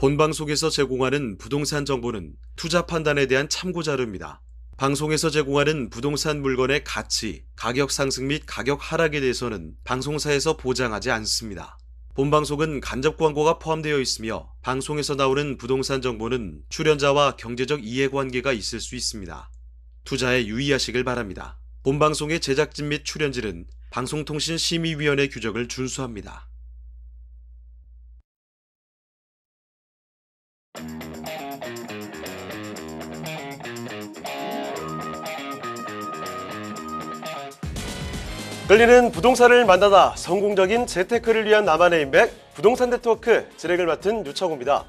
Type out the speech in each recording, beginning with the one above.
본방송에서 제공하는 부동산 정보는 투자 판단에 대한 참고 자료입니다. 방송에서 제공하는 부동산 물건의 가치, 가격 상승 및 가격 하락에 대해서는 방송사에서 보장하지 않습니다. 본방송은 간접 광고가 포함되어 있으며 방송에서 나오는 부동산 정보는 출연자와 경제적 이해관계가 있을 수 있습니다. 투자에 유의하시길 바랍니다. 본방송의 제작진 및 출연진은 방송통신심의위원회 규정을 준수합니다. 끌리는 부동산을 만나다 성공적인 재테크를 위한 나만의 인맥 부동산 네트워크 진행을 맡은 유창호입니다.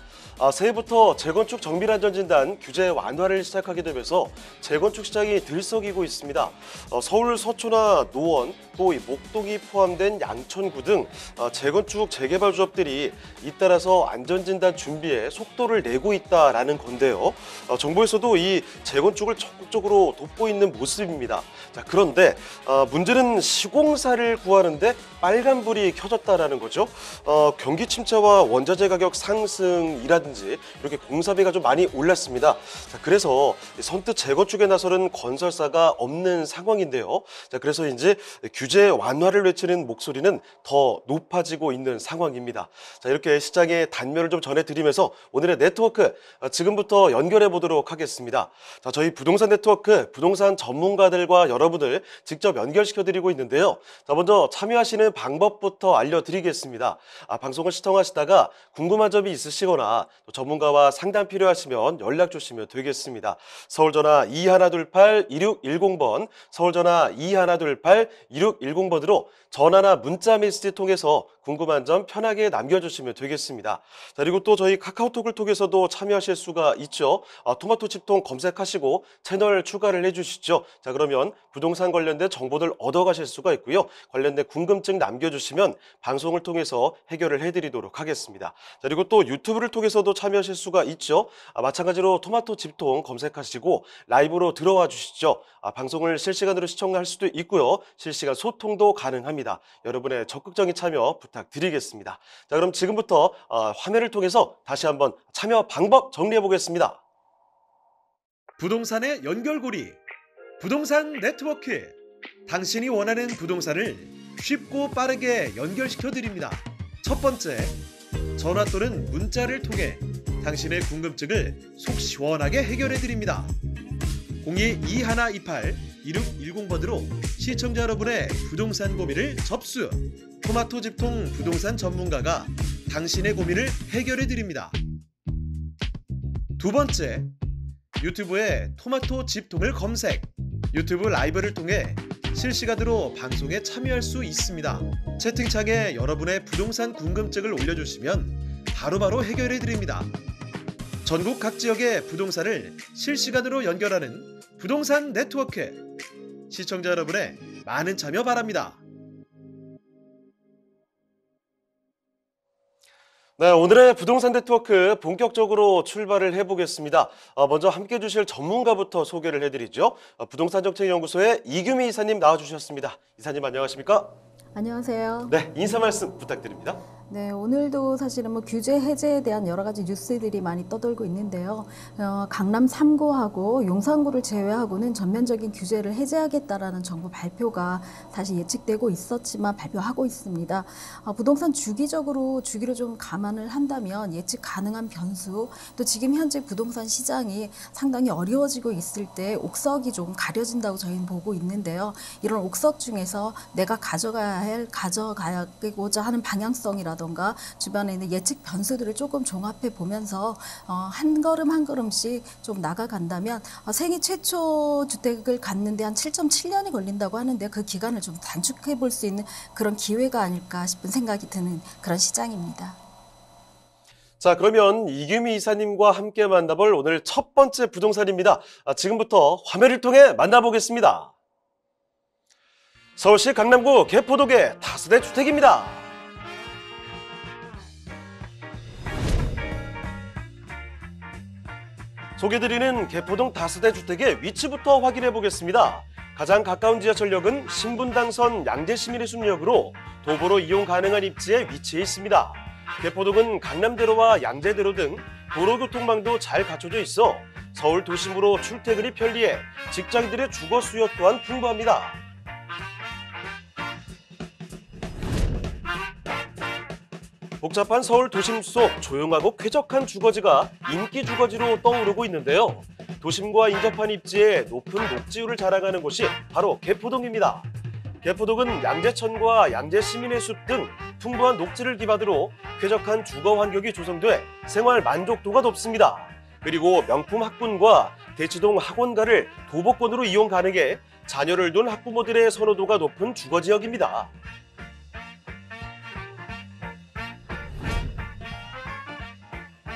새해부터 재건축 정밀안전진단 규제 완화를 시작하게 되면서 재건축 시장이 들썩이고 있습니다. 서울 서초나 노원 또 목동이 포함된 양천구 등 재건축 재개발 조합들이 잇따라서 안전진단 준비에 속도를 내고 있다라는 건데요. 정부에서도 이 재건축을 적극적으로 돕고 있는 모습입니다. 자, 그런데 문제는 시공사를 구하는데 빨간불이 켜졌다라는 거죠. 경기 침체와 원자재 가격 상승이라든지 이렇게 공사비가 좀 많이 올랐습니다. 자, 그래서 선뜻 재건축에 나서는 건설사가 없는 상황인데요. 자, 그래서 이제 규제 완화를 외치는 목소리는 더 높아지고 있는 상황입니다. 자, 이렇게 시장의 단면을 좀 전해드리면서 오늘의 네트워크 지금부터 연결해 보도록 하겠습니다. 자, 저희 부동산 네트워크 부동산 전문가들과 여러분을 직접 연결시켜 드리고 있는데요. 자, 먼저 참여하시는 방법부터 알려드리겠습니다. 방송을 시청하시다가 궁금한 점이 있으시거나 또 전문가와 상담 필요하시면 연락 주시면 되겠습니다. 서울전화 2128-2610번, 서울전화 2128-2610번으로 전화나 문자 메시지 통해서 궁금한 점 편하게 남겨주시면 되겠습니다. 자, 그리고 또 저희 카카오톡을 통해서도 참여하실 수가 있죠. 토마토 집통 검색하시고 채널 추가를 해주시죠. 자, 그러면 부동산 관련된 정보들 얻어가실 수가 있고요. 관련된 궁금증 남겨주시면 방송을 통해서 해결을 해드리도록 하겠습니다. 자, 그리고 또 유튜브를 통해서도 참여하실 수가 있죠. 마찬가지로 토마토 집통 검색하시고 라이브로 들어와 주시죠. 방송을 실시간으로 시청할 수도 있고요. 실시간 소통도 가능합니다. 여러분의 적극적인 참여 부탁드리겠습니다. 자, 그럼 지금부터 화면을 통해서 다시 한번 참여 방법 정리해 보겠습니다. 부동산의 연결고리, 부동산 네트워크. 당신이 원하는 부동산을 쉽고 빠르게 연결시켜 드립니다. 첫 번째, 전화 또는 문자를 통해 당신의 궁금증을 속 시원하게 해결해 드립니다. 02-2128-2610번으로 시청자 여러분의 부동산 고민을 접수. 토마토 집통 부동산 전문가가 당신의 고민을 해결해 드립니다. 두 번째, 유튜브에 토마토 집통을 검색. 유튜브 라이브를 통해 실시간으로 방송에 참여할 수 있습니다. 채팅창에 여러분의 부동산 궁금증을 올려주시면 바로바로 해결해 드립니다. 전국 각 지역의 부동산을 실시간으로 연결하는 부동산 네트워크. 시청자 여러분의 많은 참여 바랍니다. 네, 오늘의 부동산 네트워크 본격적으로 출발을 해보겠습니다. 먼저 함께 해주실 전문가부터 소개를 해드리죠. 부동산정책연구소의 이규미 이사님 나와주셨습니다. 이사님 안녕하십니까? 안녕하세요. 네, 인사 말씀 부탁드립니다. 네, 오늘도 사실은 규제 해제에 대한 여러 가지 뉴스들이 많이 떠돌고 있는데요. 강남 3구하고 용산구를 제외하고는 전면적인 규제를 해제하겠다라는 정부 발표가 사실 예측되고 있었지만 발표하고 있습니다. 부동산 주기로 좀 감안을 한다면 예측 가능한 변수, 또 지금 현재 부동산 시장이 상당히 어려워지고 있을 때 옥석이 좀 가려진다고 저희는 보고 있는데요. 이런 옥석 중에서 내가 가져가고자 하는 방향성이라든가 주변에 있는 예측 변수들을 조금 종합해 보면서 한 걸음 한 걸음씩 좀 나가간다면 세계 최초 주택을 갖는데 한 7.7년이 걸린다고 하는데 그 기간을 좀 단축해 볼 수 있는 그런 기회가 아닐까 싶은 생각이 드는 그런 시장입니다. 자, 그러면 이규미 이사님과 함께 만나볼 오늘 첫 번째 부동산입니다. 지금부터 화면을 통해 만나보겠습니다. 서울시 강남구 개포동의 다세대 주택입니다. 소개드리는 개포동 다세대 주택의 위치부터 확인해 보겠습니다. 가장 가까운 지하철역은 신분당선 양재시민의 숲역으로 도보로 이용 가능한 입지에 위치해 있습니다. 개포동은 강남대로와 양재대로 등 도로교통망도 잘 갖춰져 있어 서울 도심으로 출퇴근이 편리해 직장인들의 주거 수요 또한 풍부합니다. 복잡한 서울 도심 속 조용하고 쾌적한 주거지가 인기 주거지로 떠오르고 있는데요. 도심과 인접한 입지에 높은 녹지율을 자랑하는 곳이 바로 개포동입니다. 개포동은 양재천과 양재시민의 숲 등 풍부한 녹지를 기반으로 쾌적한 주거 환경이 조성돼 생활 만족도가 높습니다. 그리고 명품 학군과 대치동 학원가를 도보권으로 이용 가능해 자녀를 둔 학부모들의 선호도가 높은 주거지역입니다.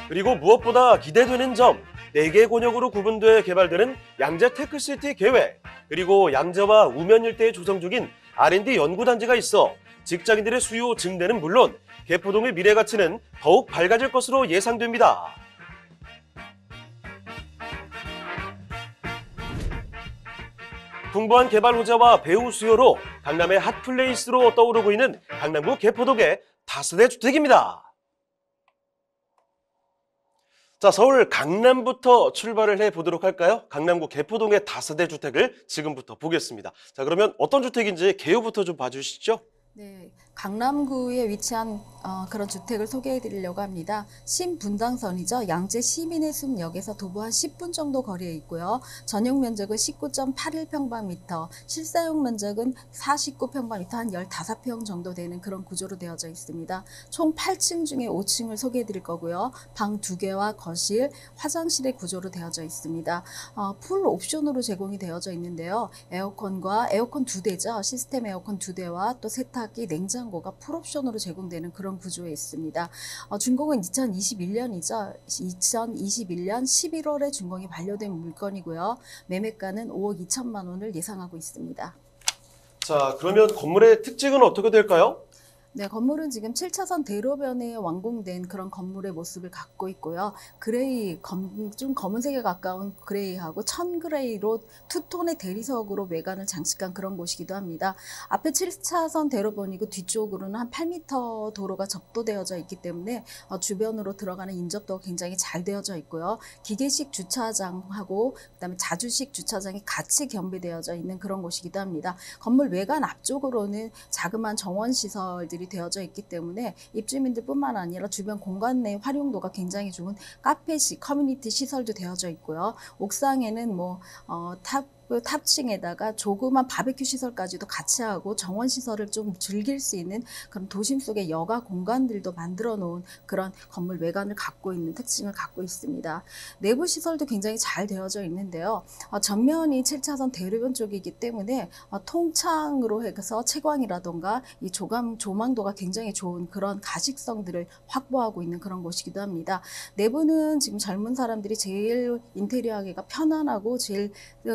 그리고 무엇보다 기대되는 점, 4개 권역으로 구분돼 개발되는 양재 테크시티 계획, 그리고 양재와 우면 일대에 조성 중인 R&D 연구단지가 있어 직장인들의 수요 증대는 물론 개포동의 미래 가치는 더욱 밝아질 것으로 예상됩니다. 풍부한 개발 호재와 배후 수요로 강남의 핫플레이스로 떠오르고 있는 강남구 개포동의 다세대 주택입니다. 자, 서울 강남부터 출발을 해보도록 할까요? 강남구 개포동의 다세대 주택을 지금부터 보겠습니다. 자, 그러면 어떤 주택인지 개요부터 좀 봐주시죠. 네, 강남구에 위치한 그런 주택을 소개해 드리려고 합니다. 신분당선이죠. 양재 시민의 숲역에서 도보 한 10분 정도 거리에 있고요. 전용 면적은 19.81평방미터, 실사용 면적은 49평방미터, 한 15평 정도 되는 그런 구조로 되어져 있습니다. 총 8층 중에 5층을 소개해 드릴 거고요. 방 2개와 거실, 화장실의 구조로 되어져 있습니다. 풀 옵션으로 제공이 되어져 있는데요. 에어컨과 에어컨 2대죠. 시스템 에어컨 2대와 또 세탁기, 냉장고가 풀옵션으로 제공되는 그런 구조에 있습니다. 준공은 2021년이죠. 2021년 11월에 준공이 반려된 물건이고요. 매매가는 5억 2천만 원을 예상하고 있습니다. 자, 그러면 건물의 특징은 어떻게 될까요? 네, 건물은 지금 7차선 대로변에 완공된 그런 건물의 모습을 갖고 있고요. 그레이, 좀 검은색에 가까운 그레이하고 천 그레이로 투톤의 대리석으로 외관을 장식한 그런 곳이기도 합니다. 앞에 7차선 대로변이고 뒤쪽으로는 한 8m 도로가 접도되어져 있기 때문에 주변으로 들어가는 인접도가 굉장히 잘 되어져 있고요. 기계식 주차장하고 그다음에 자주식 주차장이 같이 겸비되어져 있는 그런 곳이기도 합니다. 건물 외관 앞쪽으로는 자그마한 정원시설들이 되어져 있기 때문에 입주민들뿐만 아니라 주변 공간 내 활용도가 굉장히 좋은 카페식 커뮤니티 시설도 되어져 있고요. 옥상에는 탑층에다가 조그만 바베큐 시설까지도 같이 하고 정원 시설을 좀 즐길 수 있는 그런 도심 속의 여가 공간들도 만들어 놓은 그런 건물 외관을 갖고 있는 특징을 갖고 있습니다. 내부 시설도 굉장히 잘 되어져 있는데요. 전면이 7차선 대로변 쪽이기 때문에 통창으로 해서 채광이라던가 이 조망도가 굉장히 좋은 그런 가식성들을 확보하고 있는 그런 곳이기도 합니다. 내부는 지금 젊은 사람들이 제일 인테리어하기가 편안하고 제일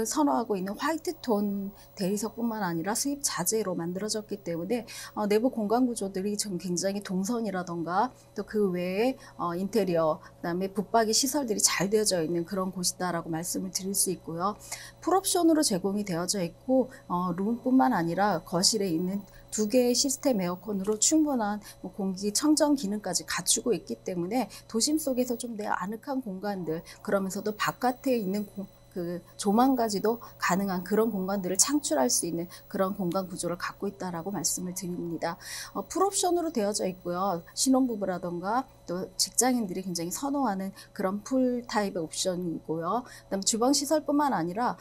선호하고 있는 화이트톤 대리석뿐만 아니라 수입 자재로 만들어졌기 때문에 내부 공간 구조들이 좀 굉장히 동선이라던가 또 그 외에 인테리어 그다음에 붙박이 시설들이 잘 되어져 있는 그런 곳이다라고 말씀을 드릴 수 있고요. 풀옵션으로 제공이 되어져 있고 룸뿐만 아니라 거실에 있는 2개의 시스템 에어컨으로 충분한 공기 청정 기능까지 갖추고 있기 때문에 도심 속에서 좀 내 아늑한 공간들 그러면서도 바깥에 있는 그 조망까지도 가능한 그런 공간들을 창출할 수 있는 그런 공간 구조를 갖고 있다라고 말씀을 드립니다. 풀옵션으로 되어져 있고요. 신혼부부라던가 또 직장인들이 굉장히 선호하는 그런 풀 타입의 옵션이고요. 그다음에 주방 시설뿐만 아니라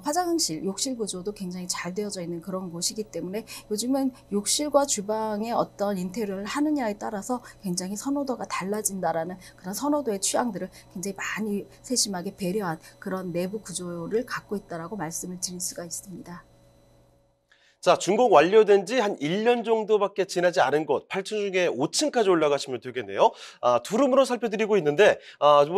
화장실, 욕실 구조도 굉장히 잘 되어져 있는 그런 곳이기 때문에 요즘은 욕실과 주방의 어떤 인테리어를 하느냐에 따라서 굉장히 선호도가 달라진다라는 그런 선호도의 취향들을 굉장히 많이 세심하게 배려한 그런 내부 구조를 갖고 있다라고 말씀을 드릴 수가 있습니다. 자, 준공 완료된 지 한 1년 정도밖에 지나지 않은 곳, 8층 중에 5층까지 올라가시면 되겠네요. 두룸으로 살펴드리고 있는데,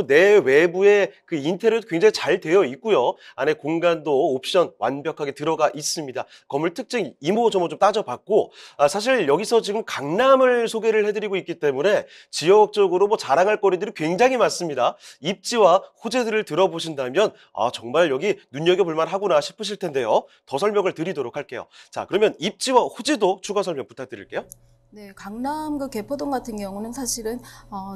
내 외부의 그 인테리어도 굉장히 잘 되어 있고요. 안에 공간도 옵션 완벽하게 들어가 있습니다. 건물 특징 이모저모 좀 따져봤고, 사실 여기서 지금 강남을 소개를 해드리고 있기 때문에 지역적으로 자랑할 거리들이 굉장히 많습니다. 입지와 호재들을 들어보신다면, 정말 여기 눈여겨볼만 하구나 싶으실 텐데요. 더 설명을 드리도록 할게요. 자, 그러면 입지와 호재도 추가 설명 부탁드릴게요. 네, 강남 그 개포동 같은 경우는 사실은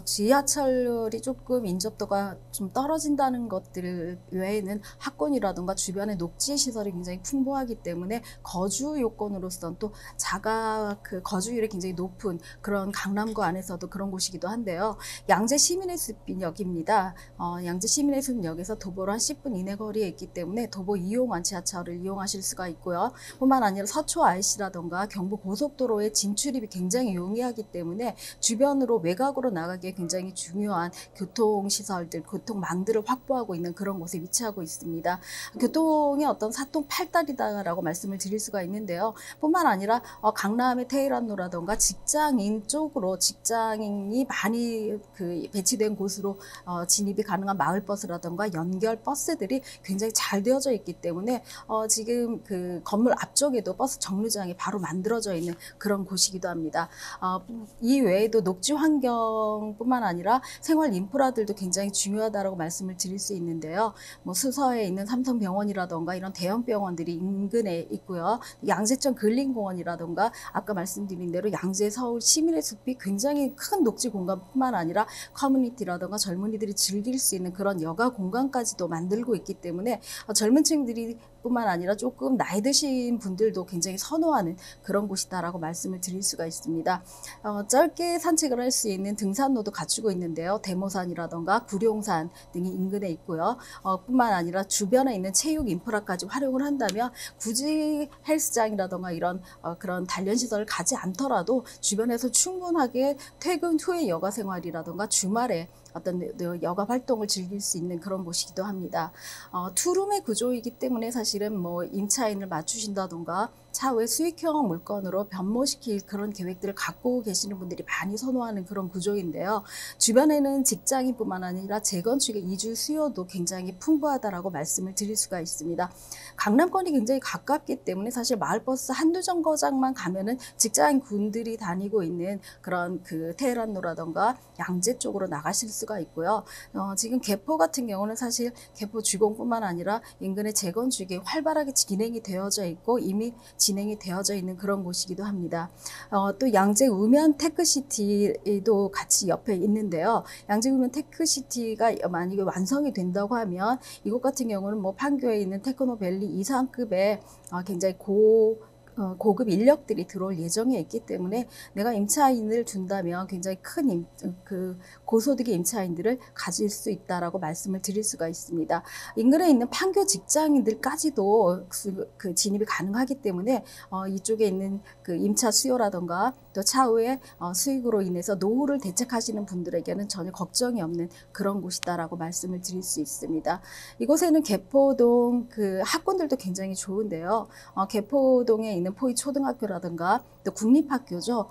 지하철이 조금 인접도가 좀 떨어진다는 것들 외에는 학군이라든가 주변의 녹지 시설이 굉장히 풍부하기 때문에 거주 요건으로선 또 자가 그 거주율이 굉장히 높은 그런 강남구 안에서도 그런 곳이기도 한데요. 양재 시민의 숲역입니다. 양재 시민의 숲역에서 도보로 한 10분 이내 거리에 있기 때문에 도보 이용한 지하철을 이용하실 수가 있고요. 뿐만 아니라 서초 IC라든가 경부 고속도로의 진출입이 굉장히 용이하기 때문에 주변으로 외곽으로 나가기에 굉장히 중요한 교통시설들, 교통망들을 확보하고 있는 그런 곳에 위치하고 있습니다. 교통의 어떤 사통팔달이다라고 말씀을 드릴 수가 있는데요. 뿐만 아니라 강남의 테헤란로라든가 직장인 쪽으로 직장인이 많이 배치된 곳으로 진입이 가능한 마을버스라든가 연결 버스들이 굉장히 잘 되어져 있기 때문에 지금 그 건물 앞쪽에도 버스 정류장이 바로 만들어져 있는 그런 곳이기도 합니다. 이 외에도 녹지 환경뿐만 아니라 생활 인프라들도 굉장히 중요하다고 말씀을 드릴 수 있는데요. 뭐 수서에 있는 삼성병원이라든가 이런 대형 병원들이 인근에 있고요. 양재천 근린공원이라든가 아까 말씀드린 대로 양재 서울 시민의 숲이 굉장히 큰 녹지 공간뿐만 아니라 커뮤니티라든가 젊은이들이 즐길 수 있는 그런 여가 공간까지도 만들고 있기 때문에 젊은 층들이 뿐만 아니라 조금 나이 드신 분들도 굉장히 선호하는 그런 곳이다라고 말씀을 드릴 수가 있습니다. 짧게 산책을 할 수 있는 등산로도 갖추고 있는데요. 대모산이라던가 구룡산 등이 인근에 있고요. 뿐만 아니라 주변에 있는 체육 인프라까지 활용을 한다면 굳이 헬스장이라던가 이런 그런 단련 시설을 가지 않더라도 주변에서 충분하게 퇴근 후의 여가 생활이라던가 주말에 어떤 여가 활동을 즐길 수 있는 그런 곳이기도 합니다. 투룸의 구조이기 때문에 사실은 뭐 임차인을 맞추신다던가 차후에 수익형 물건으로 변모시킬 그런 계획들을 갖고 계시는 분들이 많이 선호하는 그런 구조인데요. 주변에는 직장인뿐만 아니라 재건축의 이주 수요도 굉장히 풍부하다라고 말씀을 드릴 수가 있습니다. 강남권이 굉장히 가깝기 때문에 사실 마을버스 한두 정거장만 가면은 직장인분들이 다니고 있는 그런 그 테헤란로라던가 양재 쪽으로 나가실 수가 있고요. 지금 개포 같은 경우는 사실 개포 주공뿐만 아니라 인근의 재건축이 활발하게 진행이 되어져 있고 이미 진행이 되어져 있는 그런 곳이기도 합니다. 또 양재 우면 테크시티도 같이 옆에 있는데요. 양재 우면 테크시티가 만약에 완성이 된다고 하면 이곳 같은 경우는 뭐 판교에 있는 테크노밸리 이상급의 굉장히 고급 인력들이 들어올 예정에 있기 때문에 내가 임차인을 둔다면 굉장히 큰 고소득의 임차인들을 가질 수 있다라고 말씀을 드릴 수가 있습니다. 인근에 있는 판교 직장인들까지도 그 진입이 가능하기 때문에 이쪽에 있는 그 임차 수요라던가 또 차후에 수익으로 인해서 노후를 대책하시는 분들에게는 전혀 걱정이 없는 그런 곳이다라고 말씀을 드릴 수 있습니다. 이곳에는 개포동 그 학군들도 굉장히 좋은데요. 개포동에 있는 포이초등학교라든가 또 국립학교죠.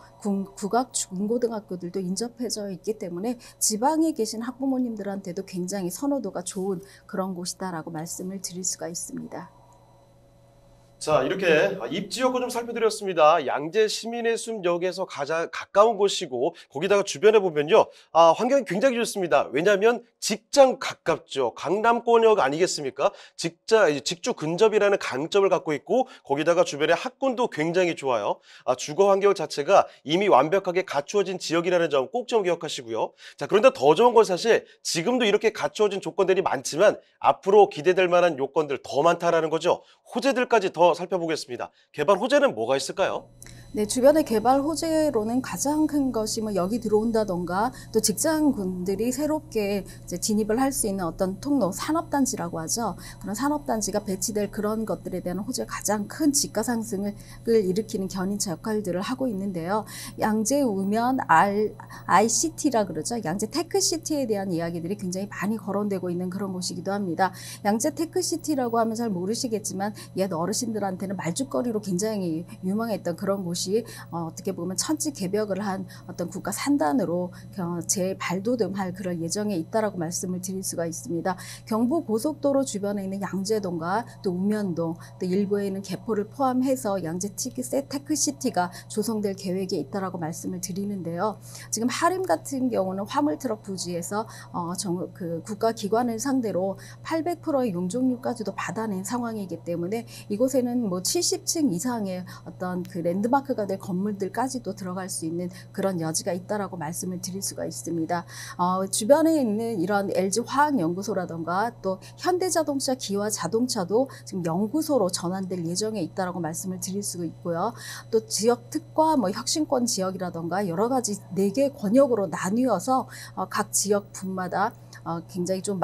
국악 중고등학교들도 인접해져 있기 때문에 지방에 계신 학부모님들한테도 굉장히 선호도가 좋은 그런 곳이다라고 말씀을 드릴 수가 있습니다. 자, 이렇게 입지 요건 좀 살펴드렸습니다. 양재 시민의 숲역에서 가장 가까운 곳이고 거기다가 주변에 보면요. 환경이 굉장히 좋습니다. 왜냐하면 직장 가깝죠. 강남권역 아니겠습니까? 직주 근접이라는 강점을 갖고 있고 거기다가 주변에 학군도 굉장히 좋아요. 주거 환경 자체가 이미 완벽하게 갖추어진 지역이라는 점 꼭 좀 기억하시고요. 자, 그런데 더 좋은 건 사실 지금도 이렇게 갖추어진 조건들이 많지만 앞으로 기대될 만한 요건들 더 많다라는 거죠. 호재들까지 더 살펴보겠습니다. 개발 호재는 뭐가 있을까요? 네, 주변의 개발 호재로는 가장 큰 것이 뭐 여기 들어온다던가 또 직장군들이 새롭게 이제 진입을 할 수 있는 어떤 통로, 산업단지라고 하죠. 그런 산업단지가 배치될 그런 것들에 대한 호재가 가장 큰 지가 상승을 일으키는 견인차 역할들을 하고 있는데요. 양재 우면 ICT라 그러죠. 양재 테크시티에 대한 이야기들이 굉장히 많이 거론되고 있는 그런 곳이기도 합니다. 양재 테크시티라고 하면 잘 모르시겠지만 옛 어르신들한테는 말죽거리로 굉장히 유명했던 그런 곳이 어떻게 보면 천지 개벽을 한 어떤 국가 산단으로 재발돋움할 그런 예정에 있다라고 말씀을 드릴 수가 있습니다. 경부 고속도로 주변에 있는 양재동과 또 우면동 또 일부에 있는 개포를 포함해서 양재 테크시티가 조성될 계획에 있다라고 말씀을 드리는데요. 지금 하림 같은 경우는 화물트럭 부지에서 그 국가기관을 상대로 800%의 용적률까지도 받아낸 상황이기 때문에 이곳에는 뭐 70층 이상의 어떤 그 랜드마크 랜드마크가 될 건물들까지도 들어갈 수 있는 그런 여지가 있다라고 말씀을 드릴 수가 있습니다. 주변에 있는 이런 LG 화학연구소라던가 또 현대자동차, 기아자동차도 지금 연구소로 전환될 예정에 있다라고 말씀을 드릴 수가 있고요. 또 지역 특과, 혁신권 지역이라던가 여러 가지 4개 권역으로 나뉘어서 각 지역분마다 굉장히 좀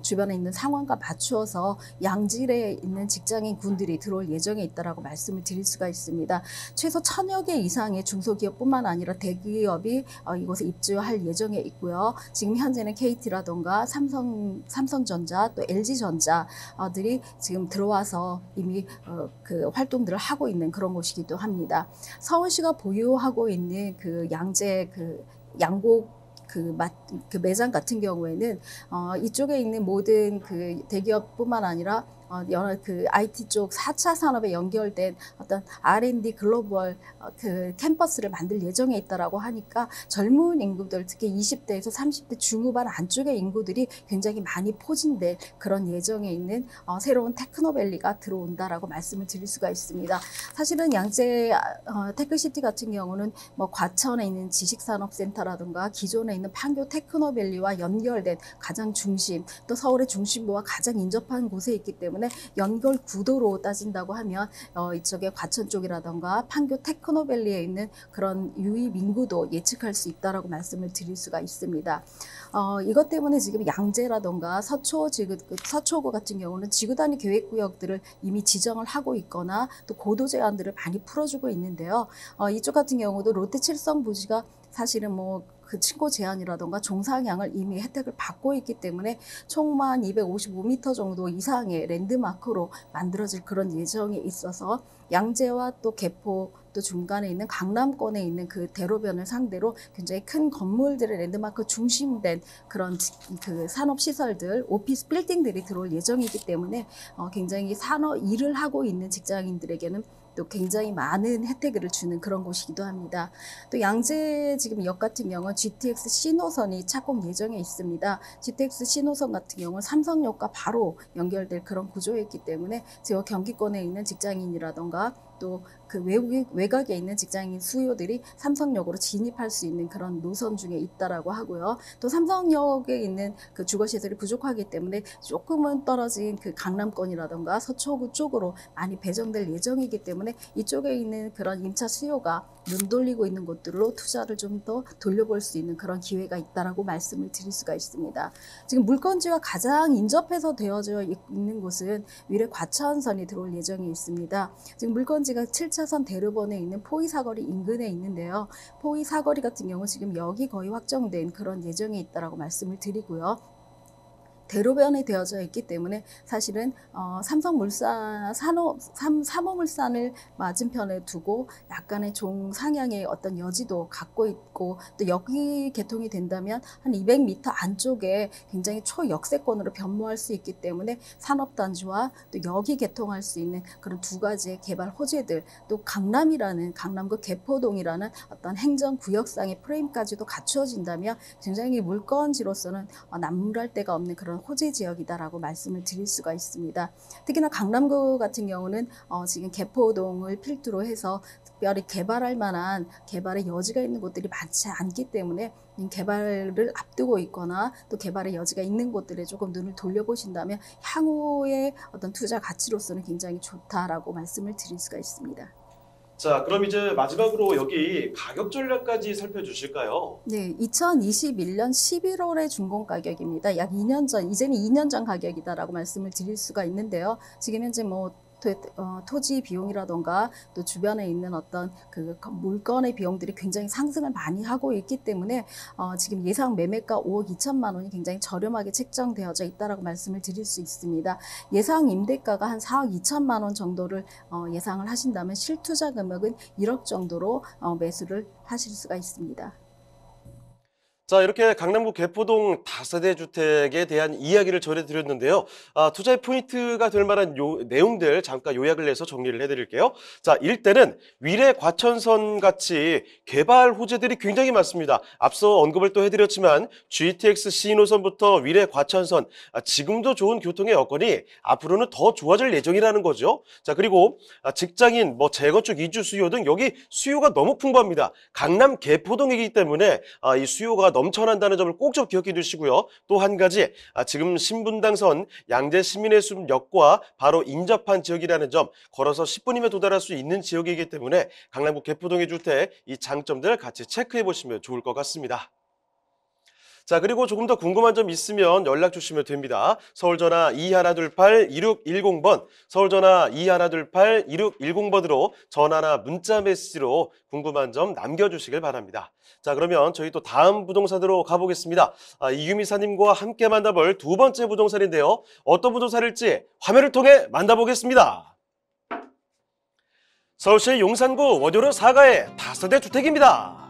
주변에 있는 상황과 맞추어서 양질에 있는 직장인 군들이 들어올 예정에 있다라고 말씀을 드릴 수가 있습니다. 최소 1000여 개 이상의 중소기업뿐만 아니라 대기업이 이곳에 입주할 예정에 있고요. 지금 현재는 KT라던가 삼성전자 또 LG전자들이 지금 들어와서 이미 그 활동들을 하고 있는 그런 곳이기도 합니다. 서울시가 보유하고 있는 그 양재 양곡 그 매장 같은 경우에는 이쪽에 있는 모든 그 대기업뿐만 아니라 여러 그 IT 쪽 4차 산업에 연결된 어떤 R&D 글로벌 그 캠퍼스를 만들 예정에 있다라고 하니까 젊은 인구들, 특히 20대에서 30대 중후반 안쪽의 인구들이 굉장히 많이 포진될 그런 예정에 있는 새로운 테크노밸리가 들어온다라고 말씀을 드릴 수가 있습니다. 사실은 양재 테크시티 같은 경우는 과천에 있는 지식산업센터라든가 기존에 있는 판교 테크노밸리와 연결된 가장 중심, 또 서울의 중심부와 가장 인접한 곳에 있기 때문에 연결 구도로 따진다고 하면 이쪽에 과천 쪽이라던가 판교 테크노밸리에 있는 그런 유입 인구도 예측할 수 있다라고 말씀을 드릴 수가 있습니다. 이것 때문에 지금 양재라던가 서초구 같은 경우는 지구 단위 계획구역들을 이미 지정을 하고 있거나 또 고도 제한들을 많이 풀어주고 있는데요. 이쪽 같은 경우도 롯데 칠성 부지가 사실은 그 층고 제한이라던가 종상향을 이미 혜택을 받고 있기 때문에 총만 255m 정도 이상의 랜드마크로 만들어질 그런 예정이 있어서 양재와 또 개포 또 중간에 있는 강남권에 있는 그 대로변을 상대로 굉장히 큰 건물들의 랜드마크 중심된 그런 그 산업시설들, 오피스 빌딩들이 들어올 예정이기 때문에 굉장히 일을 하고 있는 직장인들에게는 또 굉장히 많은 혜택을 주는 그런 곳이기도 합니다. 또 양재 지금 역 같은 경우는 GTX 신호선이 착공 예정에 있습니다. GTX 신호선 같은 경우는 삼성역과 바로 연결될 그런 구조에 있기 때문에 지금 경기권에 있는 직장인이라던가 또 그 외곽에 있는 직장인 수요들이 삼성역으로 진입할 수 있는 그런 노선 중에 있다라고 하고요. 또 삼성역에 있는 그 주거시설이 부족하기 때문에 조금은 떨어진 그 강남권이라던가 서초구 쪽으로 많이 배정될 예정이기 때문에 이쪽에 있는 그런 임차 수요가 눈 돌리고 있는 곳들로 투자를 좀 더 돌려볼 수 있는 그런 기회가 있다라고 말씀을 드릴 수가 있습니다. 지금 물건지와 가장 인접해서 되어져 있는 곳은 위례 과천선이 들어올 예정이 있습니다. 지금 물건지가 7차선 대로변에 있는 포의사거리 인근에 있는데요. 포의사거리 같은 경우 지금 역이 거의 확정된 그런 예정에 있다라고 말씀을 드리고요. 대로변에 되어져 있기 때문에 사실은 삼호물산을 맞은편에 두고 약간의 종상향의 어떤 여지도 갖고 있고 또 역이 개통이 된다면 한 200m 안쪽에 굉장히 초역세권으로 변모할 수 있기 때문에 산업단지와 또 역이 개통할 수 있는 그런 두 가지의 개발 호재들, 또 강남구 개포동이라는 어떤 행정구역상의 프레임까지도 갖추어진다면 굉장히 물건지로서는 남물할 데가 없는 그런 호재 지역이다라고 말씀을 드릴 수가 있습니다. 특히나 강남구 같은 경우는 지금 개포동을 필두로 해서 특별히 개발할 만한 개발의 여지가 있는 곳들이 많지 않기 때문에 개발을 앞두고 있거나 또 개발의 여지가 있는 곳들에 조금 눈을 돌려보신다면 향후의 어떤 투자 가치로서는 굉장히 좋다라고 말씀을 드릴 수가 있습니다. 자, 그럼 이제 마지막으로 여기 가격 전략까지 살펴주실까요? 네, 2021년 11월의 준공 가격입니다. 약 2년 전, 이제는 2년 전 가격이다라고 말씀을 드릴 수가 있는데요. 지금 현재 토지 비용이라던가 또 주변에 있는 어떤 그 물건의 비용들이 굉장히 상승을 많이 하고 있기 때문에 지금 예상 매매가 5억 2천만 원이 굉장히 저렴하게 책정되어져 있다라고 말씀을 드릴 수 있습니다. 예상 임대가가 한 4억 2천만 원 정도를 예상을 하신다면 실투자 금액은 1억 정도로 매수를 하실 수가 있습니다. 자, 이렇게 강남구 개포동 다세대 주택에 대한 이야기를 전해드렸는데요. 투자의 포인트가 될 만한 내용들 잠깐 요약을 해서 정리를 해드릴게요. 자, 일대는 위례 과천선 같이 개발 호재들이 굉장히 많습니다. 앞서 언급을 또 해드렸지만 GTX C노선부터 위례 과천선, 지금도 좋은 교통의 여건이 앞으로는 더 좋아질 예정이라는 거죠. 자, 그리고 직장인, 재건축 이주 수요 등 여기 수요가 너무 풍부합니다. 강남 개포동이기 때문에 이 수요가 넘쳐난다는 점을 꼭 좀 기억해 두시고요. 또 한 가지, 지금 신분당선 양재 시민의숲역과 바로 인접한 지역이라는 점, 걸어서 10분이면 도달할 수 있는 지역이기 때문에 강남구 개포동의 주택 이 장점들 같이 체크해 보시면 좋을 것 같습니다. 자, 그리고 조금 더 궁금한 점 있으면 연락 주시면 됩니다. 서울전화 2128-2610번, 서울전화 2128-2610번으로 전화나 문자 메시지로 궁금한 점 남겨주시길 바랍니다. 자, 그러면 저희 또 다음 부동산으로 가보겠습니다. 이유미사님과 함께 만나볼 두 번째 부동산인데요. 어떤 부동산일지 화면을 통해 만나보겠습니다. 서울시 용산구 원효로 4가의 다세대 주택입니다.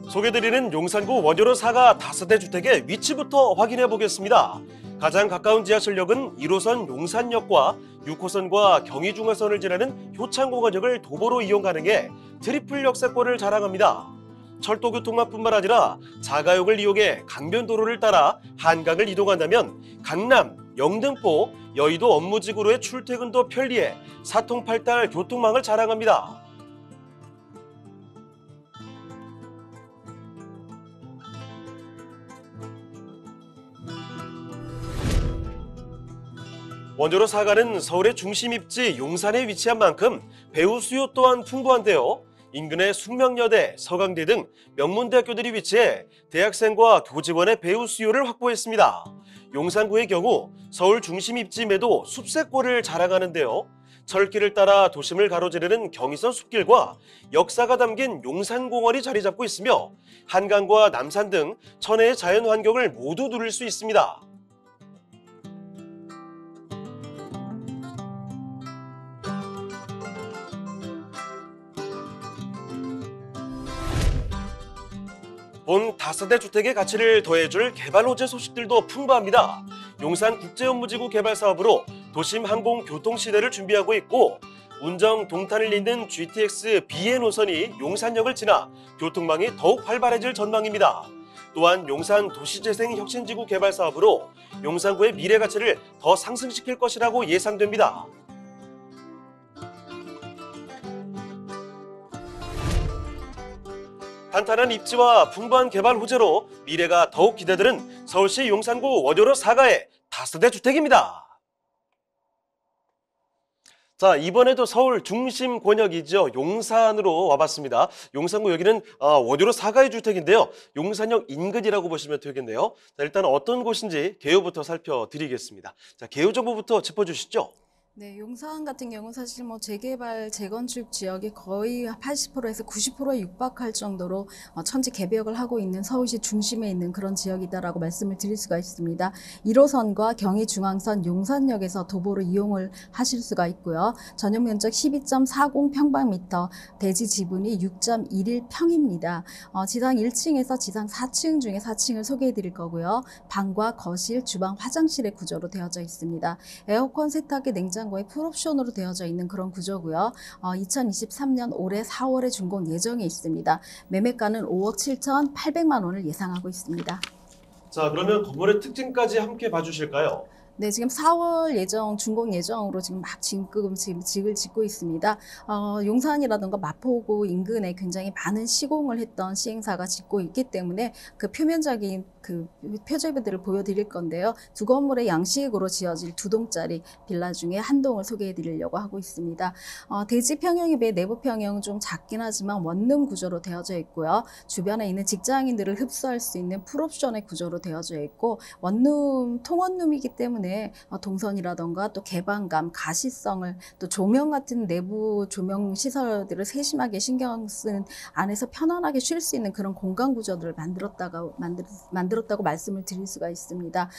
소개드리는 용산구 원효로 4가 다세대 주택의 위치부터 확인해 보겠습니다. 가장 가까운 지하철역은 1호선 용산역과 6호선과 경의중앙선을 지나는 효창공원역을 도보로 이용 가능해 트리플 역세권을 자랑합니다. 철도교통망뿐만 아니라 자가용을 이용해 강변도로를 따라 한강을 이동한다면 강남, 영등포, 여의도 업무지구로의 출퇴근도 편리해 사통팔달 교통망을 자랑합니다. 원효로 4가는 서울의 중심 입지 용산에 위치한 만큼 배우 수요 또한 풍부한데요. 인근의 숙명여대, 서강대 등 명문대학교들이 위치해 대학생과 교직원의 배우 수요를 확보했습니다. 용산구의 경우 서울 중심 입지임에도 숲세권을 자랑하는데요. 철길을 따라 도심을 가로지르는 경의선 숲길과 역사가 담긴 용산공원이 자리 잡고 있으며 한강과 남산 등 천혜의 자연 환경을 모두 누릴 수 있습니다. 본 다세대 주택의 가치를 더해줄 개발 호재 소식들도 풍부합니다. 용산국제업무지구 개발 사업으로 도심 항공 교통 시대를 준비하고 있고 운정 동탄을 잇는 GTX BN 노선이 용산역을 지나 교통망이 더욱 활발해질 전망입니다. 또한 용산 도시재생 혁신지구 개발 사업으로 용산구의 미래 가치를 더 상승시킬 것이라고 예상됩니다. 탄탄한 입지와 풍부한 개발 호재로 미래가 더욱 기대되는 서울시 용산구 원효로 4가의 다세대 주택입니다. 자, 이번에도 서울 중심 권역이죠. 용산으로 와봤습니다. 용산구 여기는 원효로 4가의 주택인데요. 용산역 인근이라고 보시면 되겠네요. 자, 일단 어떤 곳인지 개요부터 살펴드리겠습니다. 자, 개요 정보부터 짚어주시죠. 네, 용산 같은 경우 사실 재개발, 재건축 지역이 거의 80%에서 90%에 육박할 정도로 천지 개벽을 하고 있는 서울시 중심에 있는 그런 지역이다라고 말씀을 드릴 수가 있습니다. 1호선과 경의중앙선 용산역에서 도보로 이용을 하실 수가 있고요. 전용 면적 12.40평방미터, 대지 지분이 6.11평입니다. 지상 1층에서 지상 4층 중에 4층을 소개해 드릴 거고요. 방과 거실, 주방, 화장실의 구조로 되어져 있습니다. 에어컨, 세탁기, 냉장고 거의 풀옵션으로 되어져 있는 그런 구조고요. 2023년 올해 4월에 준공 예정에 있습니다. 매매가는 5억 7,800만 원을 예상하고 있습니다. 자, 그러면 건물의 특징까지 함께 봐주실까요? 네, 지금 4월 준공 예정으로 지금 직을 짓고 있습니다. 용산이라든가 마포구 인근에 굉장히 많은 시공을 했던 시행사가 짓고 있기 때문에 그 표면적인 표제들을 보여드릴 건데요. 두 건물의 양식으로 지어질 2동짜리 빌라 중에 한 동을 소개해 드리려고 하고 있습니다. 대지 평형에 비해 내부 평형은 좀 작긴 하지만 원룸 구조로 되어져 있고요. 주변에 있는 직장인들을 흡수할 수 있는 풀옵션의 구조로 되어져 있고 원룸, 통원룸이기 때문에 때문에 동선이라던가 또 개방감, 가시성을 또 조명 같은 내부 조명 시설들을 세심하게 신경 쓴 안에서 편안하게 쉴 수 있는 그런 공간 구조들을 만들었다고 말씀을 드릴 수가 있습니다.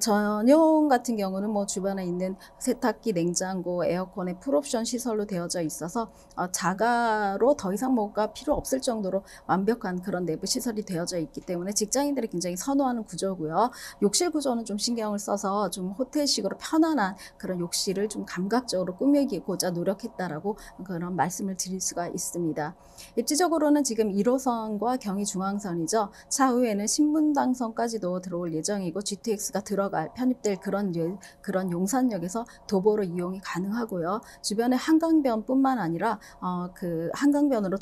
전용 같은 경우는 뭐 주변에 있는 세탁기, 냉장고, 에어컨의 풀옵션 시설로 되어져 있어서 자가로 더 이상 뭐가 필요 없을 정도로 완벽한 그런 내부 시설이 되어져 있기 때문에 직장인들이 굉장히 선호하는 구조고요. 욕실 구조는 좀 신경을 써서 좀 호텔식으로 편안한 그런 욕실을 좀 감각적으로 꾸미고자 노력했다라고 그런 말씀을 드릴 수가 있습니다. 입지적으로는 지금 1호선과 경의중앙선이죠. 차후에는 신분당선까지도 들어올 예정이고 GTX가 편입될 그런 용산역에서 도보로 이용이 가능하고요. 주변에 한강변뿐만 아니라 그 한강변으로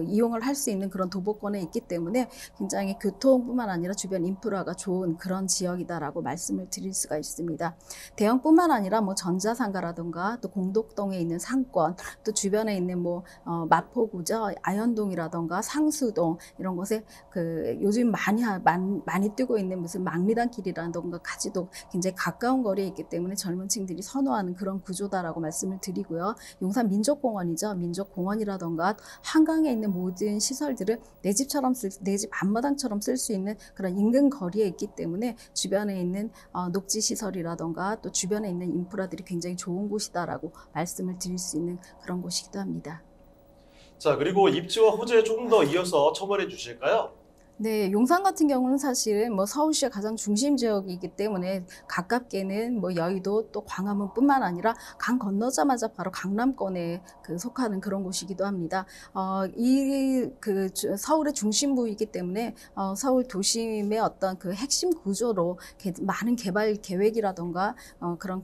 이용을 할 수 있는 그런 도보권에 있기 때문에 굉장히 교통뿐만 아니라 주변 인프라가 좋은 그런 지역이다라고 말씀을 드릴 수가 있습니다. 대형뿐만 아니라 뭐 전자상가라든가 또 공덕동에 있는 상권, 또 주변에 있는 뭐 마포구죠, 아현동이라든가 상수동 이런 곳에 그 요즘 많이 뜨고 있는 무슨 망리단길이라든가 까지도 굉장히 가까운 거리에 있기 때문에 젊은 층들이 선호하는 그런 구조다라고 말씀을 드리고요. 용산 민족공원이죠. 민족공원이라든가 한강에 있는 모든 시설들을 내 집 앞마당처럼 쓸 수 있는 그런 인근 거리에 있기 때문에 주변에 있는 녹지 시설이라던가 또 주변에 있는 인프라들이 굉장히 좋은 곳이다라고 말씀을 드릴 수 있는 그런 곳이기도 합니다. 자, 그리고 입지와 호재에 조금 더 이어서 첨언해 주실까요? 네, 용산 같은 경우는 사실은 뭐 서울시의 가장 중심 지역이기 때문에 가깝게는 뭐 여의도 또 광화문뿐만 아니라 강 건너자마자 바로 강남권에 속하는 그런 곳이기도 합니다. 서울의 중심부이기 때문에 서울 도심의 어떤 그 핵심 구조로 많은 개발 계획이라던가 그런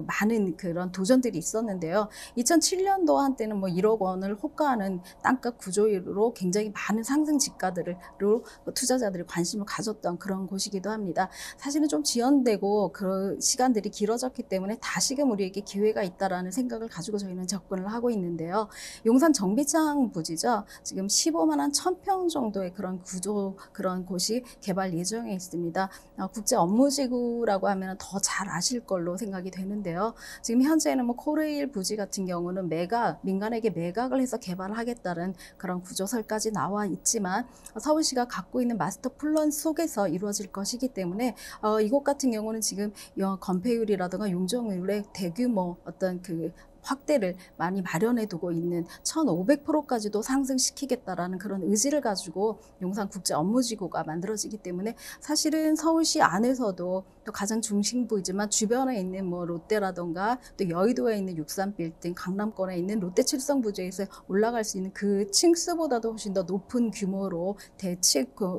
많은 그런 도전들이 있었는데요. 2007년도 한때는 뭐 1억 원을 호가하는 땅값 구조로 굉장히 많은 상승 지가들로 투자자들이 관심을 가졌던 그런 곳이기도 합니다. 사실은 좀 지연되고 그 시간들이 길어졌기 때문에 다시금 우리에게 기회가 있다라는 생각을 가지고 저희는 접근을 하고 있는데요. 용산 정비창 부지죠. 지금 15만 한 1000평 정도의 그런 그런 곳이 개발 예정에 있습니다. 국제 업무지구라고 하면 더 잘 아실 걸로 생각이 되는데요. 지금 현재는 뭐 코레일 부지 같은 경우는 민간에게 매각을 해서 개발을 하겠다는 그런 구조설까지 나와 있지만 서울시가 갖고 있는 마스터 플랜 속에서 이루어질 것이기 때문에 이곳 같은 경우는 지금 건폐율이라든가 용적률의 대규모 어떤 확대를 많이 마련해 두고 있는 1500%까지도 상승시키겠다라는 그런 의지를 가지고 용산 국제 업무지구가 만들어지기 때문에 사실은 서울시 안에서도 또 가장 중심부이지만 주변에 있는 뭐 롯데라던가 또 여의도에 있는 63빌딩, 강남권에 있는 롯데 칠성부지에서 올라갈 수 있는 그 층수보다도 훨씬 더 높은 규모로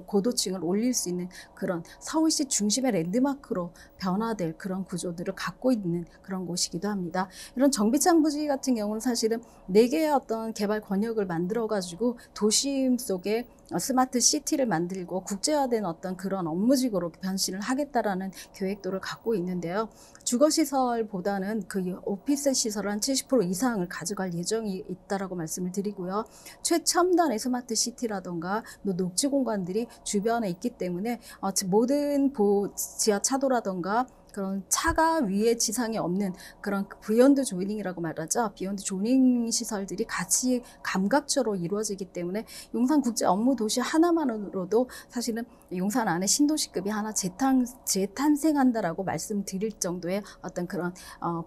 고도층을 올릴 수 있는 그런 서울시 중심의 랜드마크로 변화될 그런 구조들을 갖고 있는 그런 곳이기도 합니다. 이런 정비창 부지 같은 경우는 사실은 4개의 어떤 개발 권역을 만들어가지고 도심 속에 스마트 시티를 만들고 국제화된 어떤 그런 업무지구로 변신을 하겠다라는 계획도를 갖고 있는데요. 주거시설보다는 그 오피스 시설을 한 70% 이상을 가져갈 예정이 있다라고 말씀을 드리고요. 최첨단의 스마트 시티라던가 녹지 공간들이 주변에 있기 때문에 모든 지하차도라던가 그런 차가 위에 지상에 없는 그런 비욘드 조닝이라고 말하죠. 비욘드 조닝 시설들이 같이 감각적으로 이루어지기 때문에 용산 국제 업무 도시 하나만으로도 사실은 용산 안에 신도시급이 하나 재탄생한다라고 말씀드릴 정도의 어떤 그런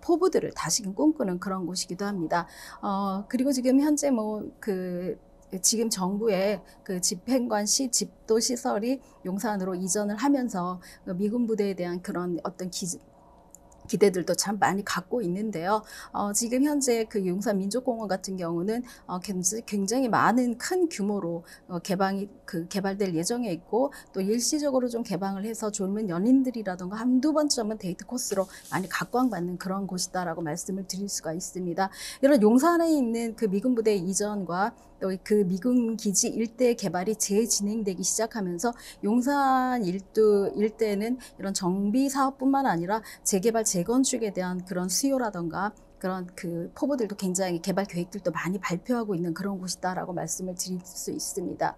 포부들을 다시금 꿈꾸는 그런 곳이기도 합니다. 그리고 지금 현재 지금 정부의 그 집행관시 집도 시설이 용산으로 이전을 하면서 미군 부대에 대한 그런 어떤 기대들도 참 많이 갖고 있는데요. 지금 현재 그 용산 민족공원 같은 경우는 굉장히 많은 큰 규모로 개발될 예정에 있고 또 일시적으로 좀 개방을 해서 젊은 연인들이라던가 한두 번쯤은 데이트 코스로 많이 각광받는 그런 곳이다라고 말씀을 드릴 수가 있습니다. 이런 용산에 있는 그 미군 부대 이전과 또 그 미군 기지 일대 개발이 재진행되기 시작하면서 용산 일대는 이런 정비 사업뿐만 아니라 재개발 재건축에 대한 그런 수요라던가 그런 그 포부들도 굉장히 개발 계획들도 많이 발표하고 있는 그런 곳이다라고 말씀을 드릴 수 있습니다.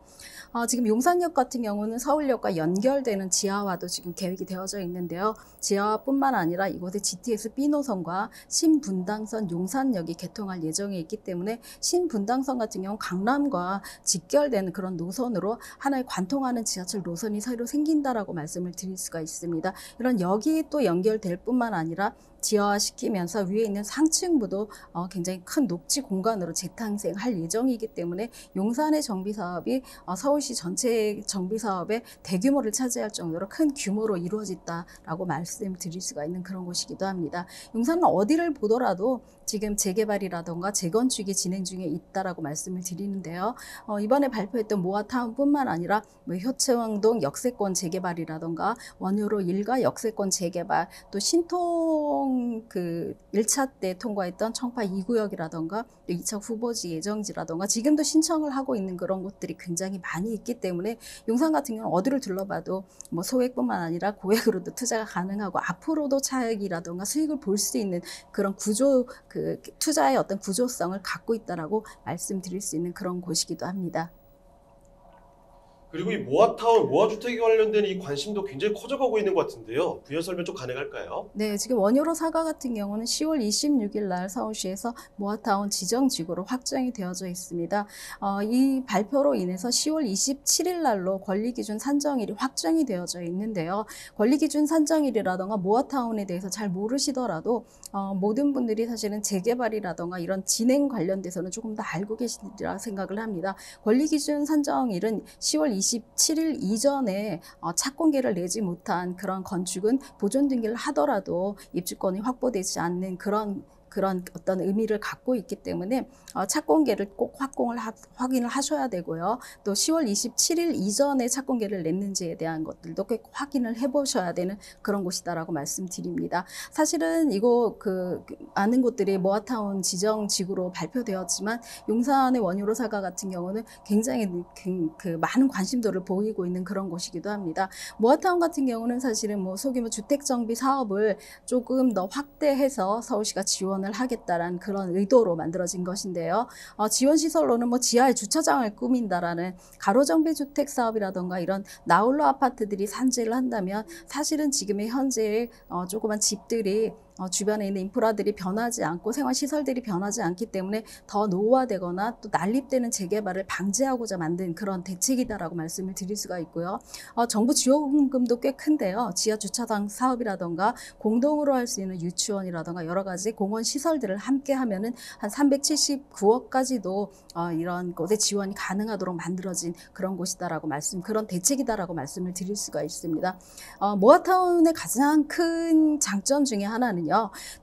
지금 용산역 같은 경우는 서울역과 연결되는 지하화도 지금 계획이 되어져 있는데요. 지하화뿐만 아니라 이곳에 GTX B 노선과 신분당선 용산역이 개통할 예정에 있기 때문에 신분당선 같은 경우 강남과 직결되는 그런 노선으로 하나의 관통하는 지하철 노선이 새로 생긴다라고 말씀을 드릴 수가 있습니다. 이런 역이 또 연결될 뿐만 아니라 지하화시키면서 위에 있는 상층부도 굉장히 큰 녹지 공간으로 재탄생할 예정이기 때문에 용산의 정비 사업이 서울시 전체 정비 사업의 대규모를 차지할 정도로 큰 규모로 이루어졌다라고 말씀드릴 수가 있는 그런 곳이기도 합니다. 용산은 어디를 보더라도 지금 재개발이라던가 재건축이 진행 중에 있다라고 말씀을 드리는데요. 이번에 발표했던 모아타운뿐만 아니라 뭐 효채왕동 역세권 재개발이라던가 원효로 일가 역세권 재개발, 또 신통 그 1차 때 통과했던 청파 2구역이라던가 2차 후보지 예정지라던가 지금도 신청을 하고 있는 그런 곳들이 굉장히 많이 있기 때문에 용산 같은 경우는 어디를 둘러봐도 뭐 소액뿐만 아니라 고액으로도 투자가 가능하고 앞으로도 차익이라던가 수익을 볼 수 있는 그런 구조, 그 투자의 어떤 구조성을 갖고 있다라고 말씀드릴 수 있는 그런 곳이기도 합니다. 그리고 이 모아타운, 모아주택에 관련된 이 관심도 굉장히 커져가고 있는 것 같은데요. 부연 설명 좀 가능할까요? 네, 지금 원효로 사과 같은 경우는 10월 26일 날 서울시에서 모아타운 지정지구로 확정이 되어져 있습니다. 이 발표로 인해서 10월 27일 날로 권리기준 산정일이 확정이 되어져 있는데요. 권리기준 산정일이라던가 모아타운에 대해서 잘 모르시더라도 모든 분들이 사실은 재개발이라던가 이런 진행 관련돼서는 조금 더 알고 계시리라 생각을 합니다. 권리기준 산정일은 10월 27일 이전에 착공계를 내지 못한 그런 건축은 보존 등기를 하더라도 입주권이 확보되지 않는 그런 어떤 의미를 갖고 있기 때문에 착공계를 꼭 확인을 하셔야 되고요. 또 10월 27일 이전에 착공계를 냈는지에 대한 것들도 꼭 확인을 해보셔야 되는 그런 곳이다라고 말씀드립니다. 사실은 이거 많은 곳들이 모아타운 지정지구로 발표되었지만 용산의 원효로 사과 같은 경우는 굉장히 많은 관심도를 보이고 있는 그런 곳이기도 합니다. 모아타운 같은 경우는 사실은 뭐 소규모 주택정비 사업을 조금 더 확대해서 서울시가 지원을 하겠다라는 그런 의도로 만들어진 것인데요. 지원시설로는 뭐 지하에 주차장을 꾸민다라는 가로정비 주택 사업이라던가 이런 나홀로 아파트들이 산재를 한다면 사실은 지금의 현재의 조그만 집들이 주변에 있는 인프라들이 변하지 않고 생활시설들이 변하지 않기 때문에 더 노후화되거나 또 난립되는 재개발을 방지하고자 만든 그런 대책이다라고 말씀을 드릴 수가 있고요. 정부 지원금도 꽤 큰데요. 지하 주차장 사업이라던가 공동으로 할 수 있는 유치원이라던가 여러 가지 공원 시설들을 함께 하면은 한 379억까지도 이런 곳에 지원이 가능하도록 만들어진 그런 곳이다라고 그런 대책이다라고 말씀을 드릴 수가 있습니다. 모아타운의 가장 큰 장점 중에 하나는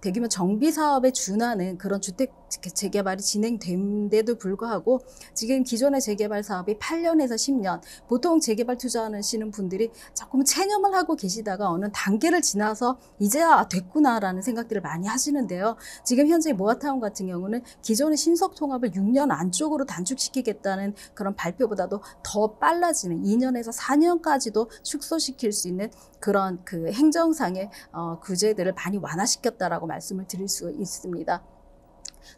대규모 정비 사업에 준하는 그런 주택 재개발이 진행된데도 불구하고 지금 기존의 재개발 사업이 8년에서 10년, 보통 재개발 투자하시는 분들이 조금 체념을 하고 계시다가 어느 단계를 지나서 이제야 됐구나라는 생각들을 많이 하시는데요. 지금 현재 모아타운 같은 경우는 기존의 신속 통합을 6년 안쪽으로 단축시키겠다는 그런 발표보다도 더 빨라지는 2년에서 4년까지도 축소시킬 수 있는 그런 행정상의 규제들을 많이 완화시켰다라고 말씀을 드릴 수 있습니다.